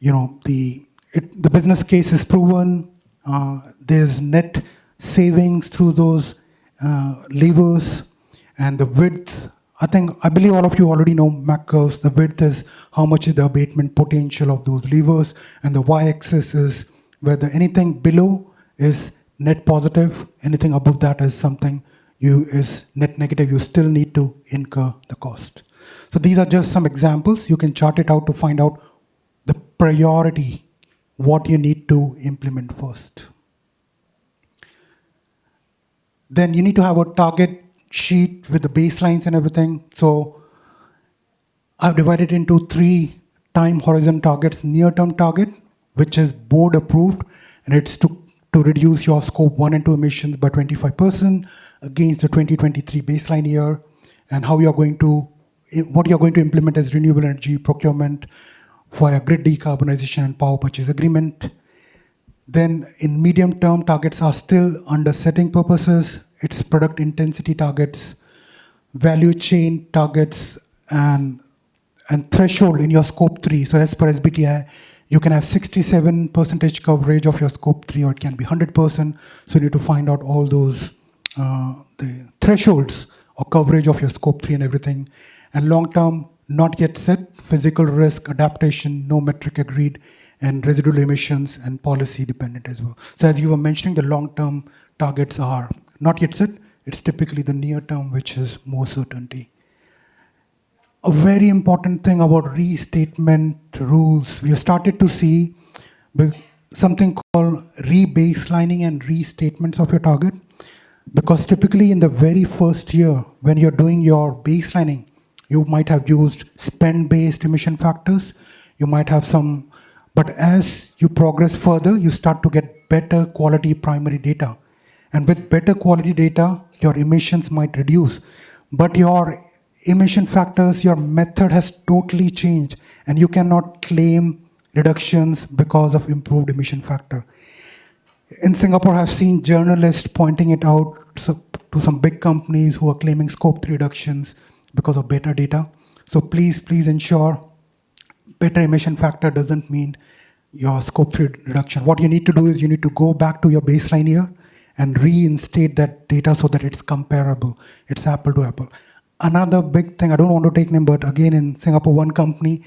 the business case is proven. There's net savings through those levers, and the width. I believe all of you already know MAC curves. The width is how much is the abatement potential of those levers, and the y-axis is whether anything below is net positive, anything above that is something is net negative. You still need to incur the cost. So these are just some examples. You can chart it out to find out the priority, what you need to implement first. Then you need to have a target sheet with the baselines and everything. So I've divided into 3 time horizon targets. Near-term target, which is board approved, and it's to reduce your scope 1 and 2 emissions by 25%. against the 2023 baseline year, and how you're going to, what you're going to implement as renewable energy procurement for a grid decarbonization and power purchase agreement. Then in medium term, targets are still under setting purposes. It's product intensity targets, value chain targets, and threshold in your scope 3. So as per SBTi, you can have 67% coverage of your scope 3, or it can be 100%. So you need to find out all those the thresholds or coverage of your scope 3 and everything. And long term, not yet set, physical risk, adaptation, no metric agreed, and residual emissions and policy dependent as well. So as you were mentioning, the long term targets are not yet set. It's typically the near term which is more certainty. A very important thing about restatement rules, we have started to see something called rebaselining and restatements of your target. Because typically in the very first year, when you're doing your baselining, you might have used spend-based emission factors. You might have some, but as you progress further, you start to get better quality primary data. And with better quality data, your emissions might reduce. But your emission factors, your method has totally changed, and you cannot claim reductions because of improved emission factor. In Singapore, I've seen journalists pointing it out to some big companies who are claiming scope 3 reductions because of better data. So please ensure better emission factor doesn't mean your scope 3 reduction. What you need to do is you need to go back to your baseline year and reinstate that data so that it's comparable. It's apple to apple. Another big thing, I don't want to take name, but again in Singapore, one company,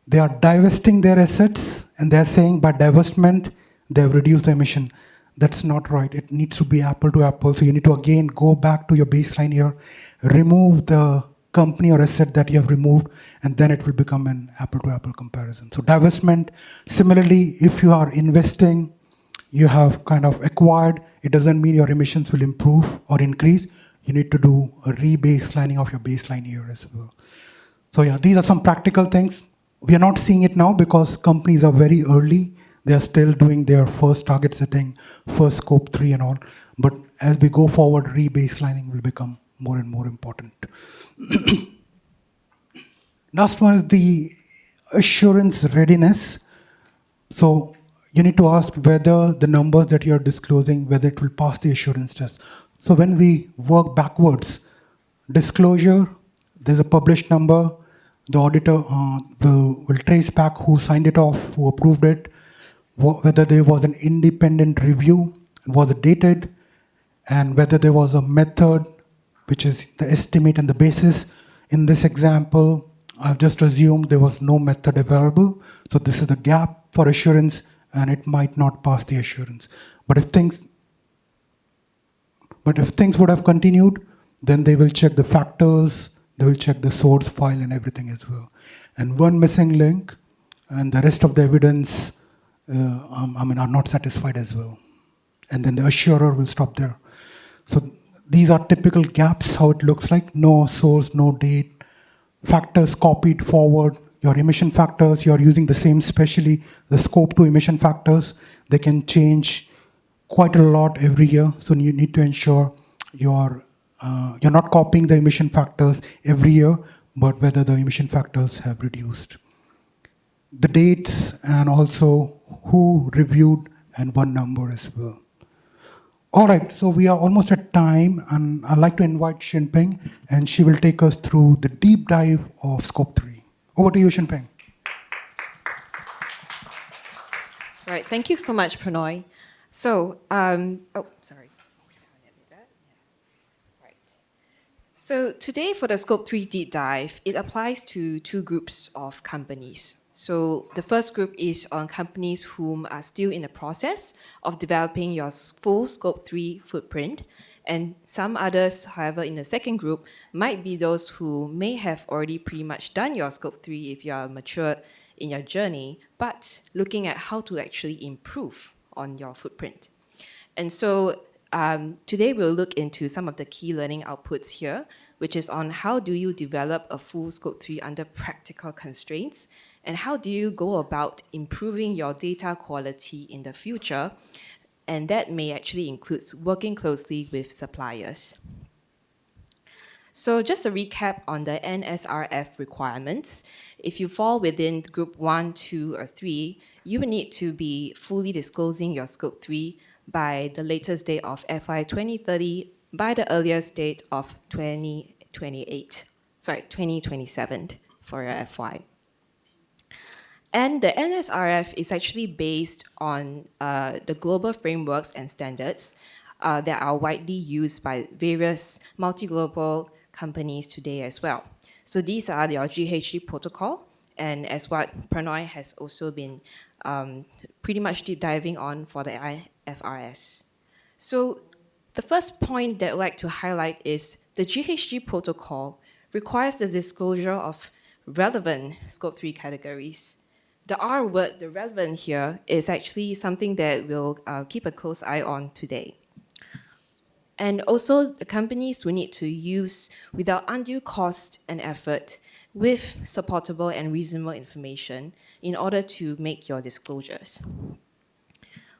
they are divesting their assets and they're saying by divestment, they've reduced the emission. That's not right. It needs to be apple to apple. So you need to again go back to your baseline year, remove the company or asset that you have removed, and then it will become an apple to apple comparison. So divestment, similarly, if you are investing, you have kind of acquired, it doesn't mean your emissions will improve or increase. You need to do a rebaselining of your baseline year as well. So yeah, these are some practical things. We are not seeing it now because companies are very early. They are still doing their first target setting, first scope 3 and all. But as we go forward, rebaselining will become more and more important. Last one is the assurance readiness. So you need to ask whether the numbers that you're disclosing, whether it will pass the assurance test. So when we work backwards, disclosure, there's a published number, the auditor will trace back who signed it off, who approved it, whether there was an independent review, was it dated, and whether there was a method, which is the estimate and the basis. In this example, I've just assumed there was no method available. So this is the gap for assurance, and it might not pass the assurance. But if things would have continued, then they will check the factors, they will check the source file and everything as well. And one missing link, and the rest of the evidence are not satisfied as well. And then the assurer will stop there. So these are typical gaps, how it looks like. No source, no date, factors copied forward, your emission factors, you're using the same, especially the scope 2 emission factors. They can change quite a lot every year. So you need to ensure you're not copying the emission factors every year, but whether the emission factors have reduced. The dates and also who reviewed and one number as well. All right, so we are almost at time, and I'd like to invite Shinpeng, and she will take us through the deep dive of Scope 3. Over to you, Shinpeng. Right, thank you so much, Prannoy. So, sorry. Right. So today for the Scope 3 deep dive, it applies to two groups of companies. So the first group is on companies whom are still in the process of developing your full Scope 3 footprint. And some others, however, in the second group, might be those who may have already pretty much done your Scope 3 if you are mature in your journey, but looking at how to actually improve on your footprint. And so today we'll look into some of the key learning outputs here, which is on how do you develop a full Scope 3 under practical constraints, and how do you go about improving your data quality in the future. And that may actually include working closely with suppliers. So just a recap on the NSRF requirements. If you fall within group 1, 2, or 3, you will need to be fully disclosing your scope 3 by the latest date of FY 2030, by the earliest date of 2027 for your FY. And the NSRF is actually based on the global frameworks and standards that are widely used by various multi-global companies today as well. So these are your GHG protocol, and as what Prannoy has also been pretty much deep diving on for the IFRS. So the first point that I'd like to highlight is the GHG protocol requires the disclosure of relevant scope 3 categories. The R word, the relevant here, is actually something that we'll keep a close eye on today. And also, the companies will need to use, without undue cost and effort, with supportable and reasonable information in order to make your disclosures.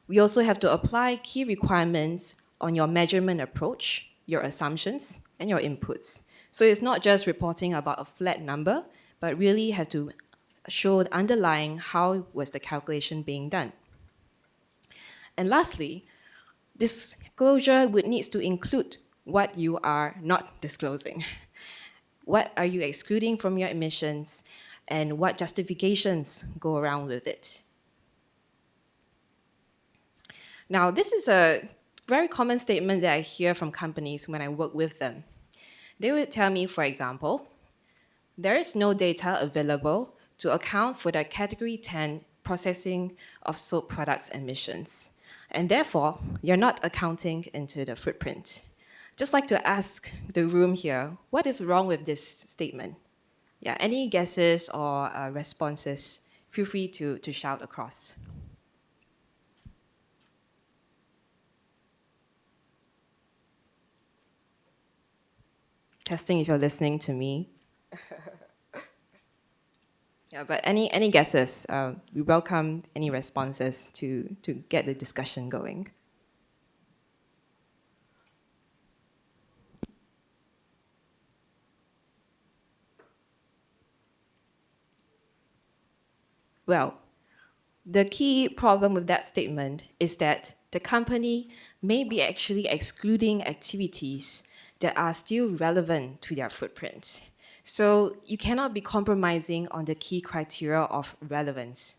We also have to apply key requirements on your measurement approach, your assumptions, and your inputs. So it's not just reporting about a flat number, but really have to show underlying how was the calculation being done. And lastly, disclosure would need to include what you are not disclosing. What are you excluding from your emissions, and what justifications go around with it? Now, this is a very common statement that I hear from companies when I work with them. They would tell me, for example, there is no data available to account for the Category 10 processing of soap products emissions, and therefore, you're not accounting into the footprint. Just like to ask the room here, what is wrong with this statement? Yeah, any guesses or responses? Feel free to shout across. Testing if you're listening to me. Yeah, but any guesses? We welcome any responses to get the discussion going. Well, the key problem with that statement is that the company may be actually excluding activities that are still relevant to their footprint. So you cannot be compromising on the key criteria of relevance.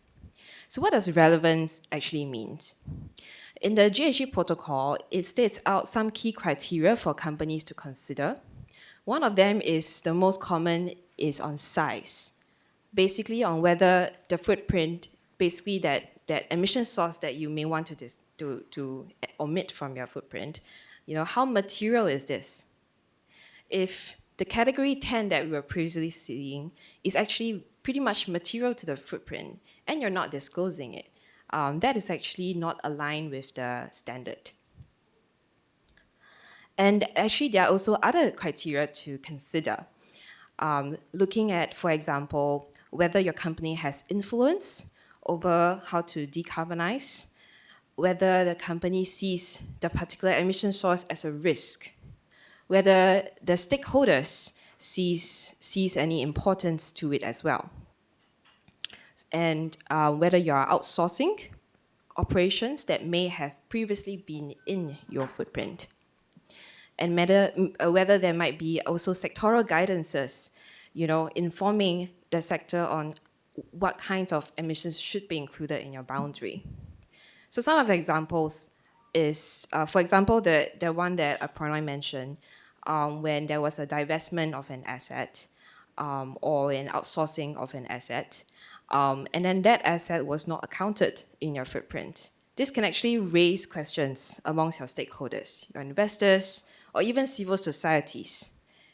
So what does relevance actually mean? In the GHG protocol, it states out some key criteria for companies to consider. One of them is the most common is on size. Basically on whether the footprint, basically that emission source that you may want to omit from your footprint, how material is this? If the category 10 that we were previously seeing is actually pretty much material to the footprint and you're not disclosing it, that is actually not aligned with the standard. And actually, there are also other criteria to consider. Looking at, for example, whether your company has influence over how to decarbonize, whether the company sees the particular emission source as a risk, whether the stakeholders sees any importance to it as well, and whether you are outsourcing operations that may have previously been in your footprint, and whether there might be also sectoral guidances, informing the sector on what kinds of emissions should be included in your boundary. So some of the examples is, for example, the one that Prannoy mentioned, when there was a divestment of an asset or an outsourcing of an asset, and then that asset was not accounted in your footprint. This can actually raise questions amongst your stakeholders, your investors, or even civil societies,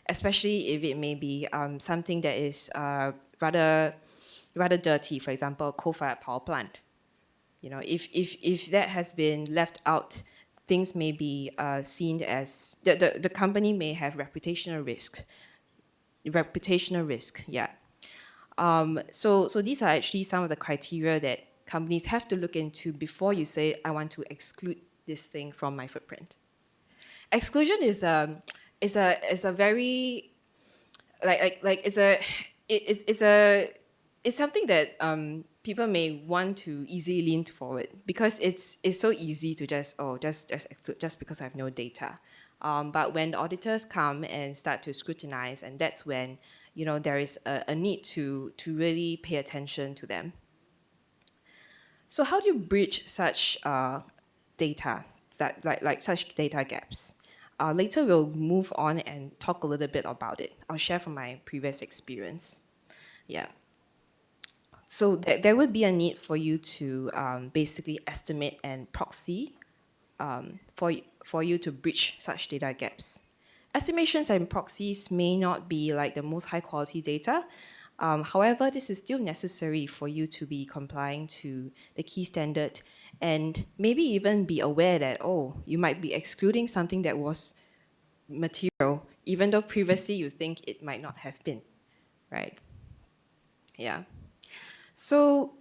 especially if it may be something that is rather dirty, for example, a coal-fired power plant. If that has been left out, things may be seen as, the company may have reputational risk. Yeah. So these are actually some of the criteria that companies have to look into before you say, I want to exclude this thing from my footprint. Exclusion is is a very like it's a it's a it's something that people may want to easily lean forward because it's so easy to just because I have no data. But when auditors come and start to scrutinize, and that's when there is a need to really pay attention to them. So how do you bridge such data that like such data gaps? Later we'll move on and talk a little bit about it. I'll share from my previous experience. Yeah. So there would be a need for you to basically estimate and proxy for you to bridge such data gaps. Estimations and proxies may not be like the most high quality data. However, this is still necessary for you to be complying to the key standard and maybe even be aware that, oh, you might be excluding something that was material, even though previously you think it might not have been, right? Yeah. So,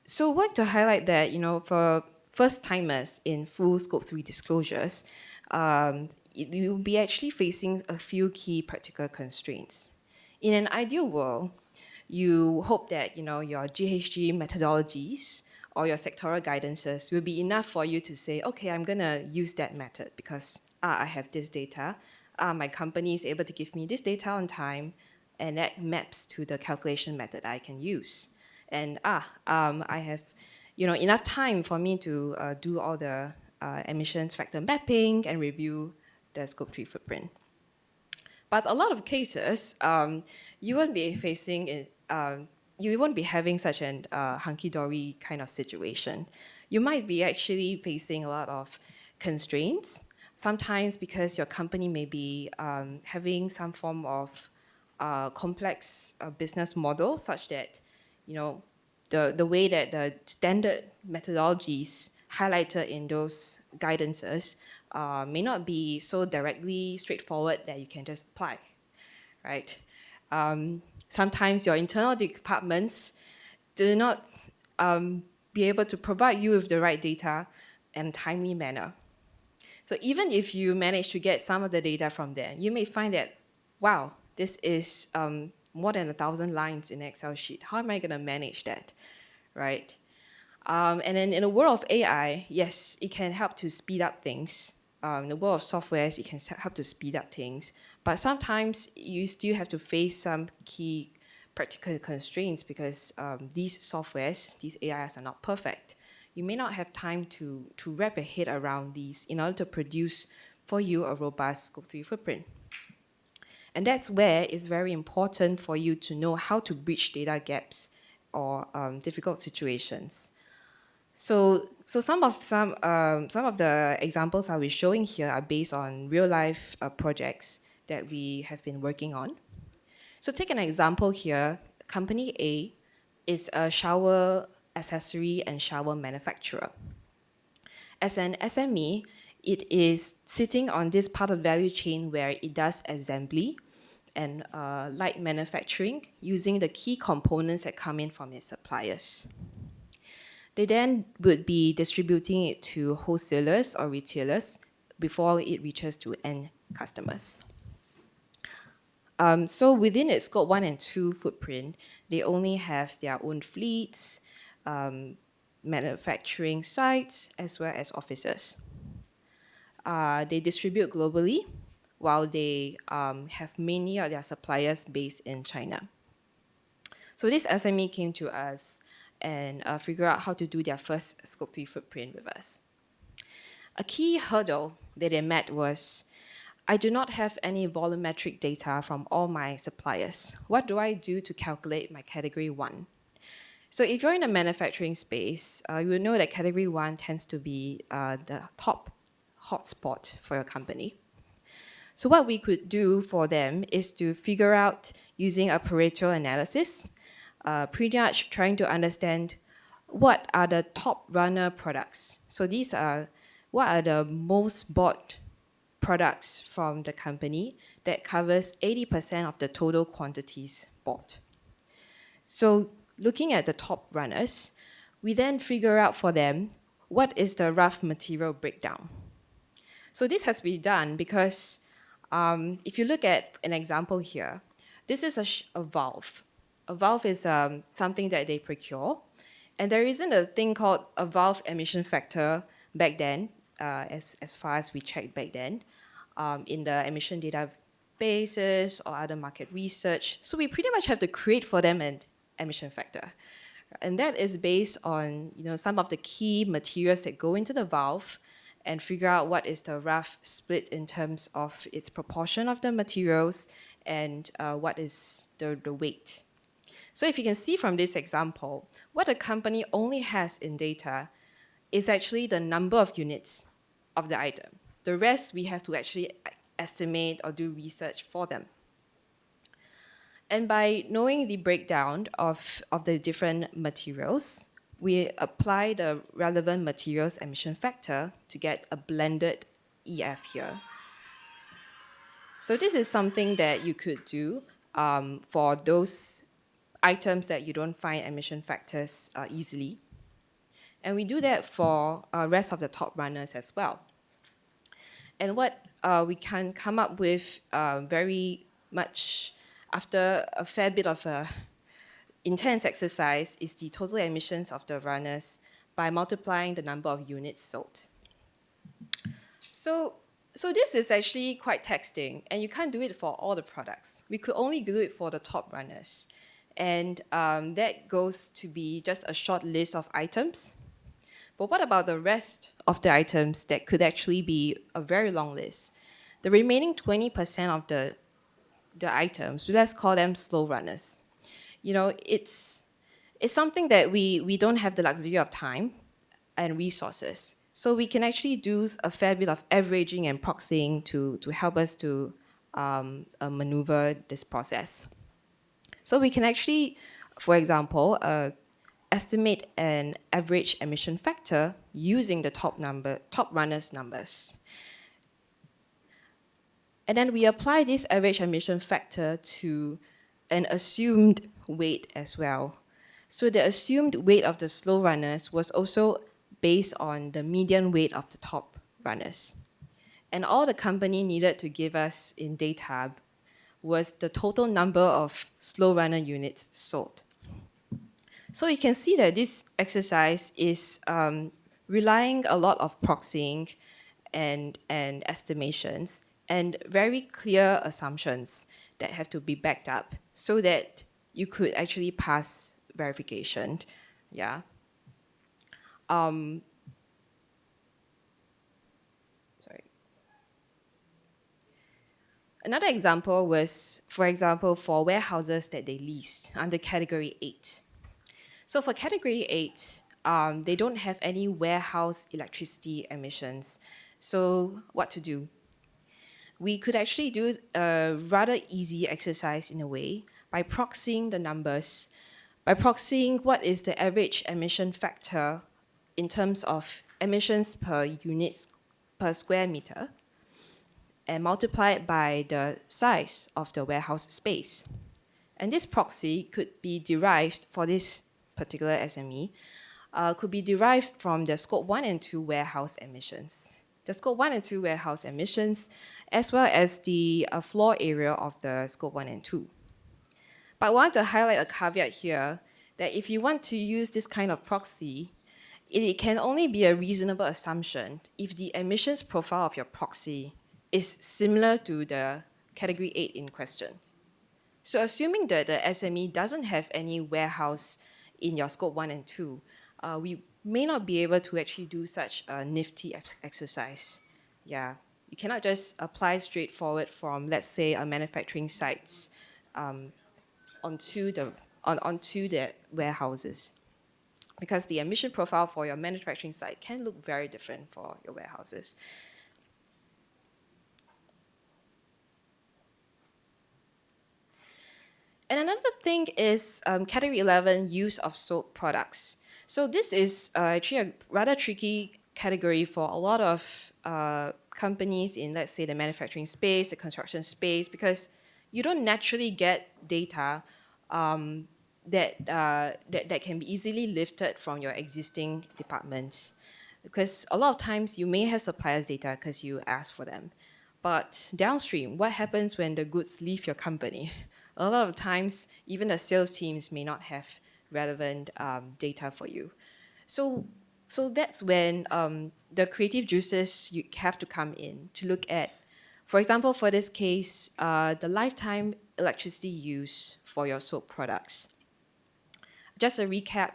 so I'd like to highlight that, for first timers in full scope 3 disclosures, you'll be actually facing a few key practical constraints. In an ideal world, you hope that, your GHG methodologies or your sectoral guidances will be enough for you to say, okay, I'm gonna use that method because I have this data, my company is able to give me this data on time, and that maps to the calculation method I can use. And I have, enough time for me to do all the emissions factor mapping and review the scope 3 footprint. But a lot of cases, you won't be facing it. You won't be having such an hunky-dory kind of situation. You might be actually facing a lot of constraints. Sometimes because your company may be having some form of complex business model, such that the way that the standard methodologies highlighted in those guidances may not be so directly straightforward that you can just apply, right? Sometimes your internal departments do not be able to provide you with the right data in a timely manner. So even if you manage to get some of the data from there, you may find that, wow, this is more than 1,000 lines in an Excel sheet. How am I going to manage that, right? And then in the world of AI, yes, it can help to speed up things. In the world of softwares, it can help to speed up things. But sometimes you still have to face some key practical constraints because these softwares, these AIs are not perfect. You may not have time to wrap your head around these in order to produce for you a robust Scope 3 footprint. And that's where it's very important for you to know how to bridge data gaps or difficult situations. So some of the examples I'll be showing here are based on real life projects that we have been working on. So take an example here. Company A is a shower accessory and shower manufacturer. As an SME, it is sitting on this part of the value chain where it does assembly and light manufacturing using the key components that come in from its suppliers. They then would be distributing it to wholesalers or retailers before it reaches to end customers. So within its Scope 1 and 2 footprint, they only have their own fleets, manufacturing sites, as well as offices. They distribute globally, while they have many of their suppliers based in China. So this SME came to us and figure out how to do their first Scope 3 footprint with us. A key hurdle that they met was, I do not have any volumetric data from all my suppliers. What do I do to calculate my category 1? So if you're in a manufacturing space, you will know that category 1 tends to be the top hotspot for your company. So what we could do for them is to figure out, using a Pareto analysis, pretty much trying to understand what are the top runner products. So these are, what are the most bought products from the company that covers 80% of the total quantities bought. So looking at the top runners, we then figure out for them what is the rough material breakdown. So this has been done because If you look at an example here, this is a valve. A valve is something that they procure, and there isn't a thing called a valve emission factor back then, as far as we checked back then, in the emission databases or other market research. So we pretty much have to create for them an emission factor. And that is based on some of the key materials that go into the valve and figure out what is the rough split in terms of its proportion of the materials and what is the weight. So if you can see from this example, what a company only has in data is actually the number of units of the item. The rest we have to actually estimate or do research for them. And by knowing the breakdown of the different materials, we apply the relevant materials emission factor to get a blended EF here. So this is something that you could do for those items that you don't find emission factors easily. And we do that for rest of the top runners as well. And what we can come up with very much after a fair bit of a intense exercise is the total emissions of the runners by multiplying the number of units sold. So this is actually quite taxing, and you can't do it for all the products. We could only do it for the top runners. And that goes to be just a short list of items. But what about the rest of the items that could actually be a very long list? The remaining 20% of the items, let's call them slow runners. It's something that we don't have the luxury of time and resources. So we can actually do a fair bit of averaging and proxying to help us to maneuver this process. So we can actually, for example, estimate an average emission factor using the top runners' numbers. And then we apply this average emission factor to an assumed weight as well. So the assumed weight of the slow runners was also based on the median weight of the top runners. And all the company needed to give us in data was the total number of slow runner units sold. So you can see that this exercise is relying a lot of proxying and estimations and very clear assumptions that have to be backed up so that you could actually pass verification. Yeah. Sorry. Another example was, for example, for warehouses that they leased under Category 8. So for Category 8, they don't have any warehouse electricity emissions. So what to do? We could actually do a rather easy exercise in a way by proxying the numbers, by proxying what is the average emission factor in terms of emissions per units per square meter, and multiply it by the size of the warehouse space. And this proxy could be derived for this particular SME, could be derived from the Scope 1 and 2 warehouse emissions. The Scope 1 and 2 warehouse emissions, as well as the floor area of the Scope 1 and 2. But I want to highlight a caveat here that if you want to use this kind of proxy, it can only be a reasonable assumption if the emissions profile of your proxy is similar to the Category 8 in question. So assuming that the SME doesn't have any warehouse in your Scope 1 and 2, we may not be able to actually do such a nifty exercise. Yeah, you cannot just apply straightforward from, let's say, a manufacturing sites onto the warehouses, because the emission profile for your manufacturing site can look very different for your warehouses. And another thing is Category 11, use of sold products. So this is actually a rather tricky category for a lot of companies in, let's say, the manufacturing space, the construction space, because you don't naturally get data that can be easily lifted from your existing departments. Because a lot of times you may have suppliers' data because you ask for them. But downstream, what happens when the goods leave your company? A lot of times, even the sales teams may not have relevant data for you. So, so that's when the creative juices you have to come in to look at, for example, for this case, the lifetime electricity use for your soap products. Just a recap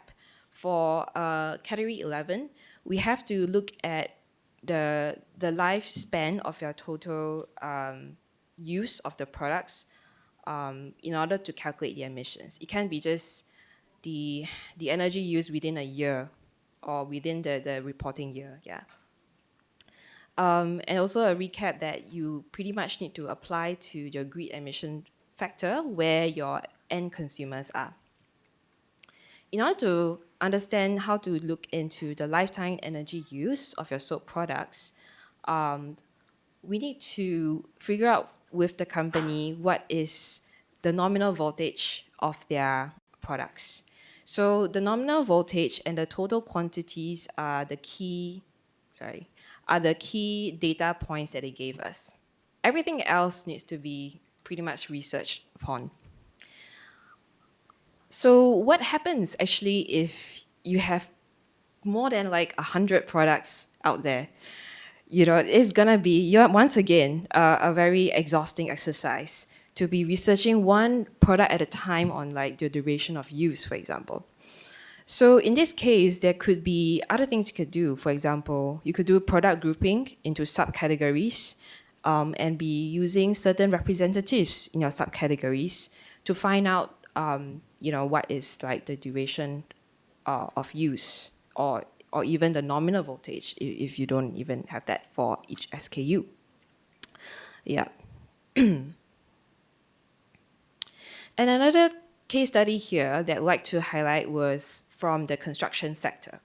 for category 11, we have to look at the lifespan of your total use of the products in order to calculate the emissions. It can be just the energy used within a year or within the reporting year, yeah. And also a recap that you pretty much need to apply to your grid emission factor where your end consumers are. In order to understand how to look into the lifetime energy use of your soap products, we need to figure out with the company what is the nominal voltage of their products. So the nominal voltage and the total quantities are the key data points that they gave us. Everything else needs to be pretty much researched upon. So what happens actually if you have more than like 100 products out there? You know, it's gonna be, once again, a very exhausting exercise to be researching one product at a time on like the duration of use, for example. So in this case, there could be other things you could do. For example, you could do product grouping into subcategories and be using certain representatives in your subcategories to find out, what is like the duration of use or even the nominal voltage if you don't even have that for each SKU. Yeah. And another case study here that I'd like to highlight was from the construction sector.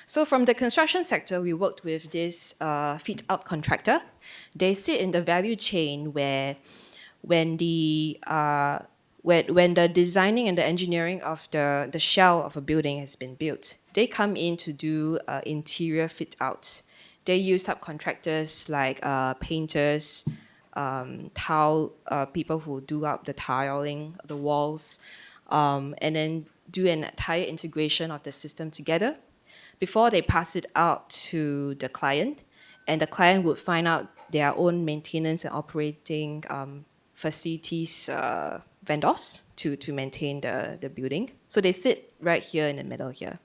So from the construction sector, we worked with this fit-out contractor. They sit in the value chain where when the designing and the engineering of the shell of a building has been built, they come in to do interior fit-out. They use subcontractors like painters, tile people who do up the tiling, the walls, and then do an entire integration of the system together before they pass it out to the client. And the client would find out their own maintenance and operating facilities vendors to maintain the building. So they sit right here in the middle here.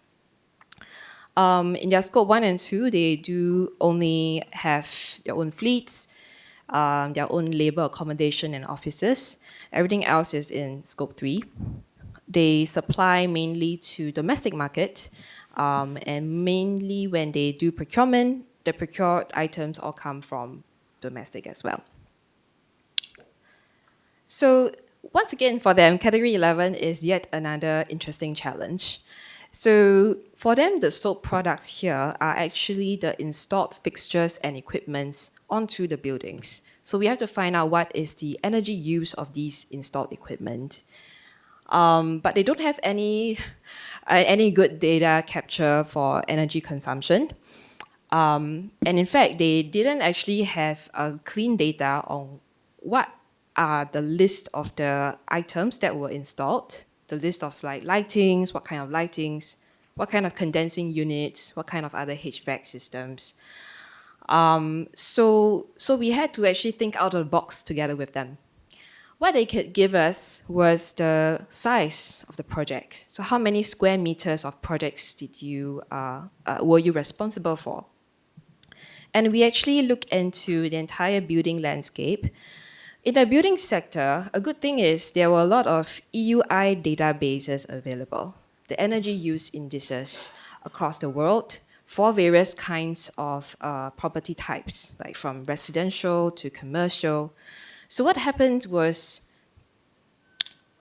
In their scope 1 and 2, they do only have their own fleets, their own labor accommodation and offices. Everything else is in scope 3. They supply mainly to domestic market, and mainly when they do procurement, the procured items all come from domestic as well. So once again, for them, category 11 is yet another interesting challenge. So for them, the soap products here are actually the installed fixtures and equipments onto the buildings. So we have to find out what is the energy use of these installed equipment. But they don't have any good data capture for energy consumption. And in fact, they didn't actually have clean data on what are the list of the items that were installed, the list of like lightings, what kind of lightings, what kind of condensing units, what kind of other HVAC systems. So we had to actually think out of the box together with them. What they could give us was the size of the project. So how many square meters of projects were you responsible for? And we actually looked into the entire building landscape. In the building sector, a good thing is there were a lot of EUI databases available, the energy use indices across the world for various kinds of property types, like from residential to commercial. So what happened was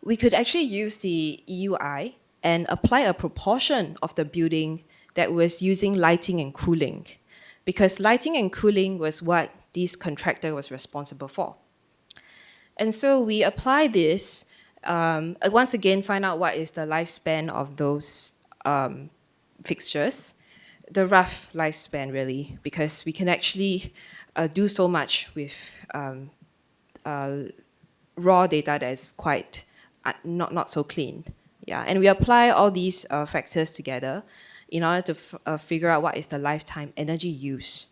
we could actually use the EUI and apply a proportion of the building that was using lighting and cooling, because lighting and cooling was what this contractor was responsible for. And so we apply this, once again, find out what is the lifespan of those fixtures, the rough lifespan really, because we can actually do so much with raw data that is quite not so clean. Yeah, and we apply all these factors together in order to figure out what is the lifetime energy use.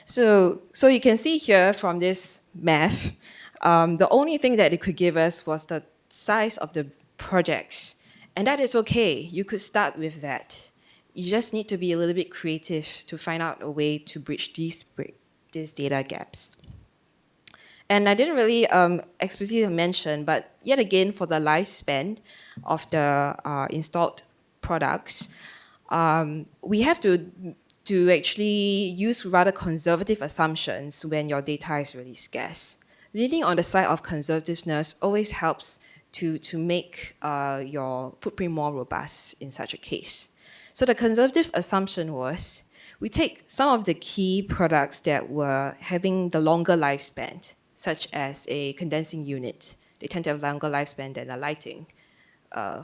So you can see here from this math, the only thing that it could give us was the size of the projects. And that is okay. You could start with that. You just need to be a little bit creative to find out a way to bridge these data gaps. And I didn't really explicitly mention, but yet again, for the lifespan of the installed products, we have to actually use rather conservative assumptions when your data is really scarce. Leaning on the side of conservativeness always helps to make your footprint more robust in such a case. So the conservative assumption was, we take some of the key products that were having the longer lifespan, such as a condensing unit. They tend to have longer lifespan than a lighting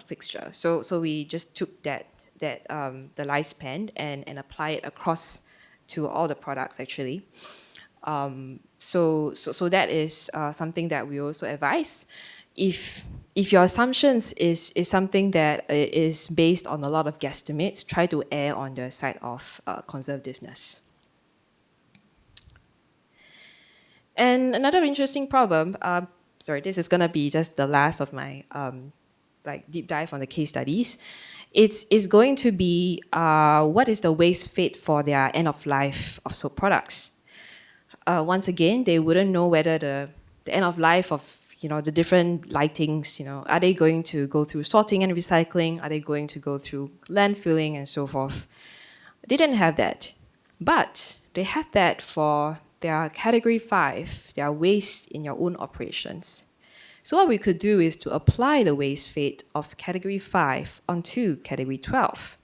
fixture. So we just took the lifespan and apply it across to all the products actually. So that is something that we also advise. If your assumptions is something that is based on a lot of guesstimates, try to err on the side of conservativeness. And another interesting problem, sorry, this is gonna be just the last of my deep dive on the case studies. It's going to be what is the waste fate for their end of life of soap products. Once again, they wouldn't know whether the end of life of the different lightings, are they going to go through sorting and recycling? Are they going to go through landfilling and so forth? They didn't have that. But they have that for their category 5, their waste in your own operations. So what we could do is to apply the waste fate of category 5 onto category 12.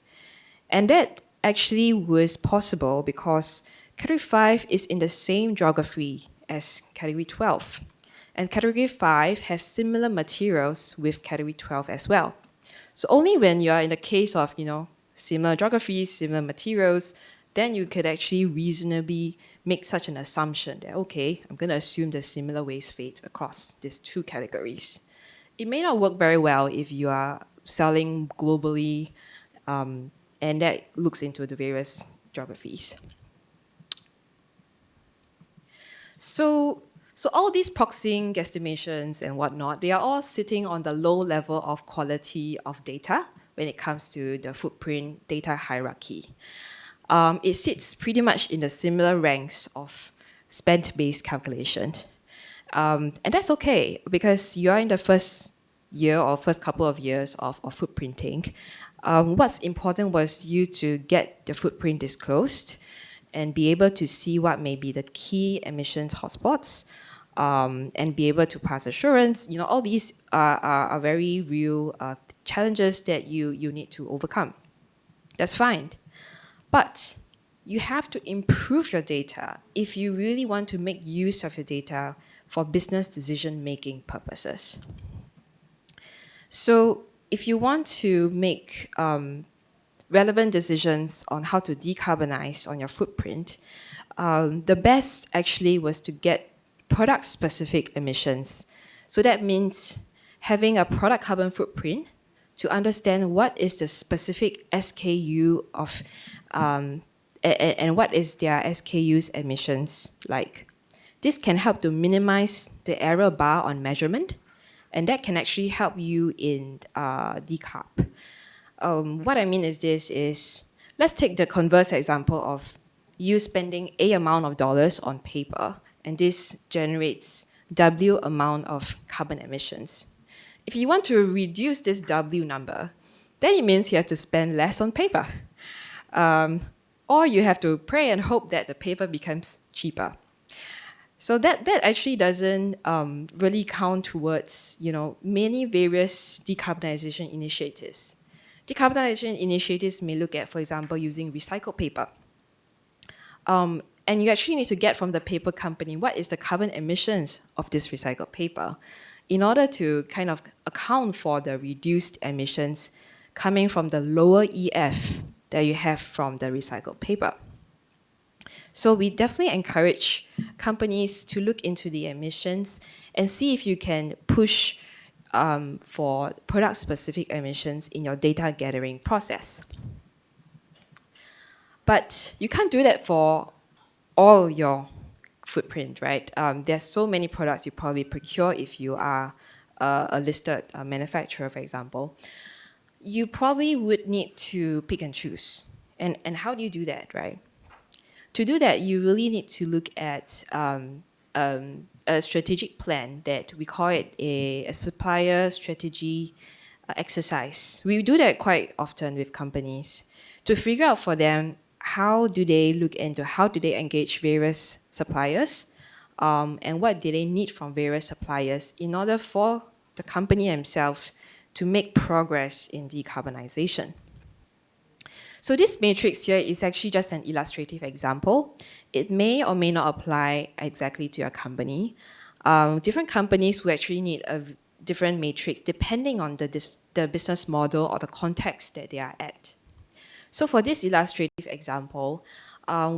And that actually was possible because category 5 is in the same geography as category 12. And category 5 has similar materials with category 12 as well. So only when you are in the case of, similar geographies, similar materials, then you could actually reasonably make such an assumption that, okay, I'm going to assume the similar waste fate across these two categories. It may not work very well if you are selling globally, and that looks into the various geographies. So all these proxying guesstimations and whatnot, they are all sitting on the low level of quality of data when it comes to the footprint data hierarchy. It sits pretty much in the similar ranks of spend-based calculation. And that's okay, because you are in the first year or first couple of years of footprinting. What's important was you to get the footprint disclosed and be able to see what may be the key emissions hotspots, and be able to pass assurance. All these are very real challenges that you need to overcome. That's fine. But you have to improve your data if you really want to make use of your data for business decision-making purposes. So if you want to make relevant decisions on how to decarbonize on your footprint, the best actually was to get product-specific emissions. So that means having a product carbon footprint to understand what is the specific SKU of, and what is their SKU's emissions like. This can help to minimize the error bar on measurement, and that can actually help you in decarb. What I mean is this is, let's take the converse example of you spending A amount of dollars on paper, and this generates W amount of carbon emissions. If you want to reduce this W number, then it means you have to spend less on paper. Or you have to pray and hope that the paper becomes cheaper. So that actually doesn't really count towards many various decarbonization initiatives. Decarbonization initiatives may look at, for example, using recycled paper. And you actually need to get from the paper company what is the carbon emissions of this recycled paper in order to kind of account for the reduced emissions coming from the lower EF that you have from the recycled paper. So we definitely encourage companies to look into the emissions and see if you can push for product-specific emissions in your data gathering process. But you can't do that for all your footprint, right? There's so many products you probably procure if you are a listed manufacturer, for example. You probably would need to pick and choose. And how do you do that, right? To do that, you really need to look at a strategic plan that we call it a supplier strategy exercise. We do that quite often with companies to figure out for them how do they look into, how do they engage various suppliers, and what do they need from various suppliers in order for the company themselves to make progress in decarbonization. So this matrix here is actually just an illustrative example. It may or may not apply exactly to your company. Different companies will actually need a different matrix depending on the business model or the context that they are at. So for this illustrative example,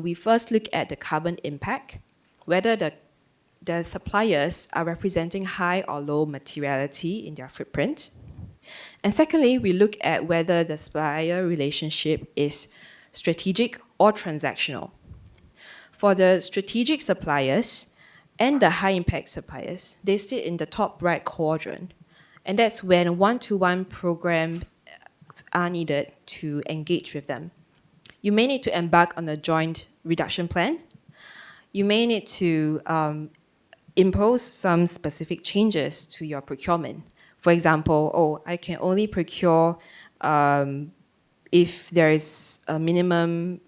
we first look at the carbon impact, whether the suppliers are representing high or low materiality in their footprint. And secondly, we look at whether the supplier relationship is strategic or transactional. For the strategic suppliers and the high impact suppliers, they sit in the top right quadrant. And that's when one-to-one programs are needed to engage with them. You may need to embark on a joint reduction plan. You may need to impose some specific changes to your procurement. For example, I can only procure if there is a minimum,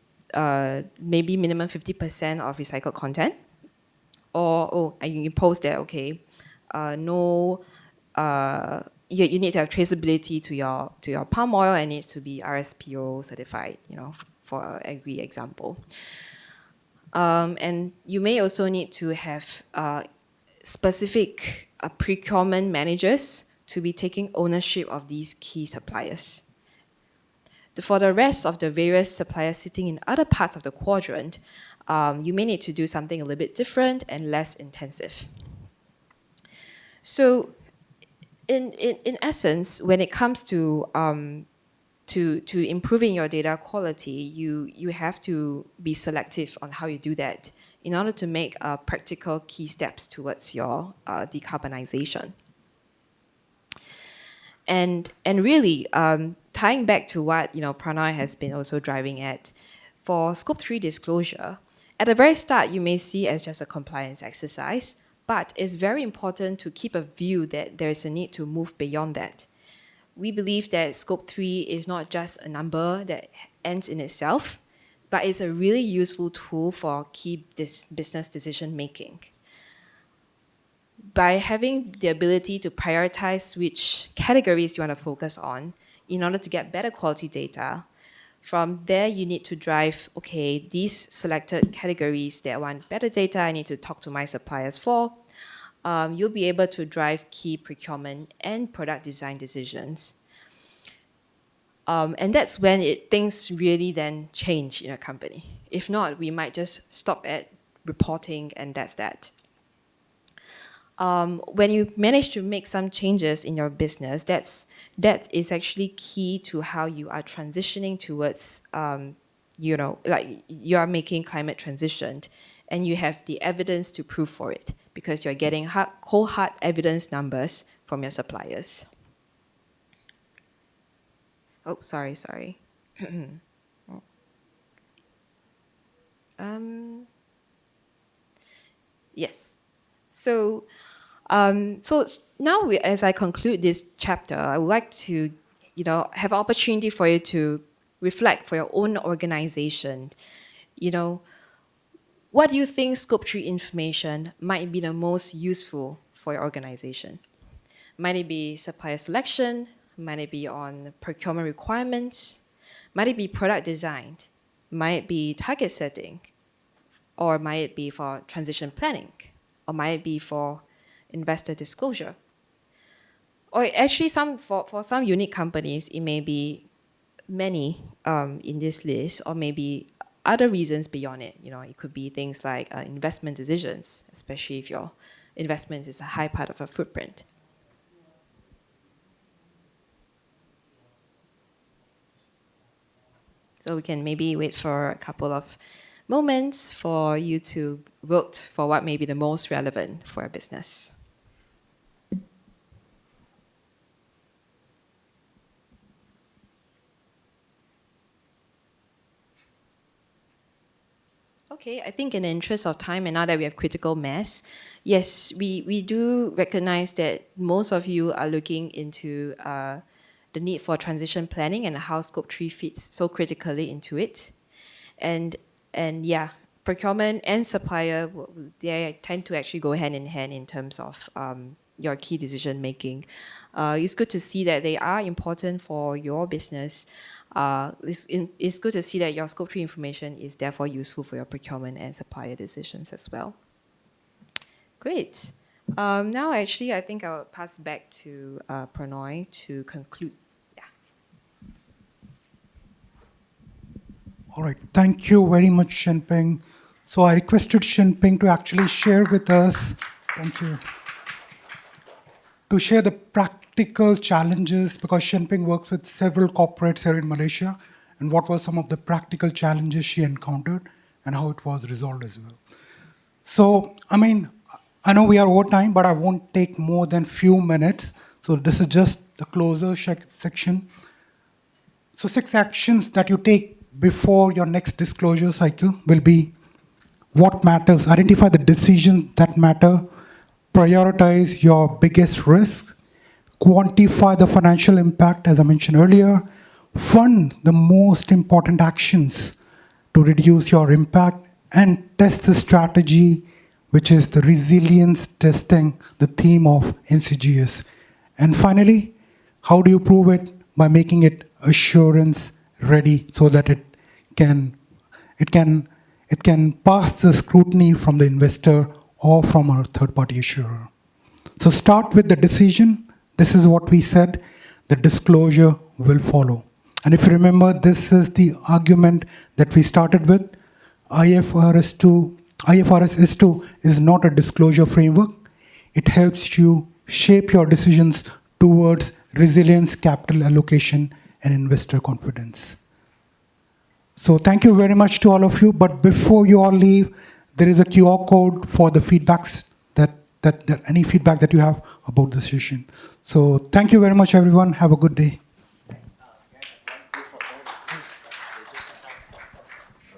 maybe minimum 50% of recycled content. Or, I impose that, no, you need to have traceability to your palm oil and it needs to be RSPO certified, for every example. And you may also need to have specific procurement managers to be taking ownership of these key suppliers. For the rest of the various suppliers sitting in other parts of the quadrant, you may need to do something a little bit different and less intensive. So in essence, when it comes to improving your data quality, you have to be selective on how you do that in order to make practical key steps towards your decarbonization. And really, tying back to what Prannoy has been also driving at, for Scope 3 disclosure, at the very start, you may see as just a compliance exercise, but it's very important to keep a view that there is a need to move beyond that. We believe that Scope 3 is not just a number that ends in itself, but it's a really useful tool for key business decision making. By having the ability to prioritize which categories you want to focus on in order to get better quality data, from there you need to drive, these selected categories that want better data, I need to talk to my suppliers for. You'll be able to drive key procurement and product design decisions. And that's when things really then change in a company. If not, we might just stop at reporting and that's that. When you manage to make some changes in your business, that is actually key to how you are transitioning towards, like you are making climate transition, and you have the evidence to prove for it because you're getting cold hard evidence numbers from your suppliers. Oh, sorry. Yes. So now, as I conclude this chapter, I would like to, have an opportunity for you to reflect for your own organization. What do you think Scope 3 information might be the most useful for your organization? Might it be supplier selection? Might it be on procurement requirements? Might it be product design? Might it be target setting? Or might it be for transition planning? Or might it be for investor disclosure? Or actually, for some unique companies, it may be many in this list, or maybe other reasons beyond it. It could be things like investment decisions, especially if your investment is a high part of a footprint. So we can maybe wait for a couple of moments for you to vote for what may be the most relevant for a business. Okay, I think in the interest of time, and now that we have critical mass, yes, we do recognize that most of you are looking into the need for transition planning and how Scope 3 fits so critically into it. And yeah, procurement and supplier, they tend to actually go hand in hand in terms of your key decision making. It's good to see that they are important for your business. It's good to see that your Scope 3 information is therefore useful for your procurement and supplier decisions as well. Great. Now, actually, I think I'll pass back to Prannoy to conclude. Yeah. All right. Thank you very much, Shinping. So I requested Shinping to actually share with us, thank you, to share the practical challenges, because Shinping works with several corporates here in Malaysia, and what were some of the practical challenges she encountered and how it was resolved as well. So, I know we are over time, but I won't take more than few minutes. So this is just the closer section. So 6 actions that you take before your next disclosure cycle will be: what matters, identify the decisions that matter, prioritize your biggest risks, quantify the financial impact, as I mentioned earlier, fund the most important actions to reduce your impact, and test the strategy, which is the resilience testing, the theme of NCGS. And finally, how do you prove it? By making it assurance ready so that it can pass the scrutiny from the investor or from our third-party assurer. So start with the decision. This is what we said. The disclosure will follow. And if you remember, this is the argument that we started with. IFRS S2 is not a disclosure framework. It helps you shape your decisions towards resilience, capital allocation, and investor confidence. So thank you very much to all of you. But before you all leave, there is a QR code for the feedbacks that any feedback that you have about the session. So thank you very much, everyone. Have a good day.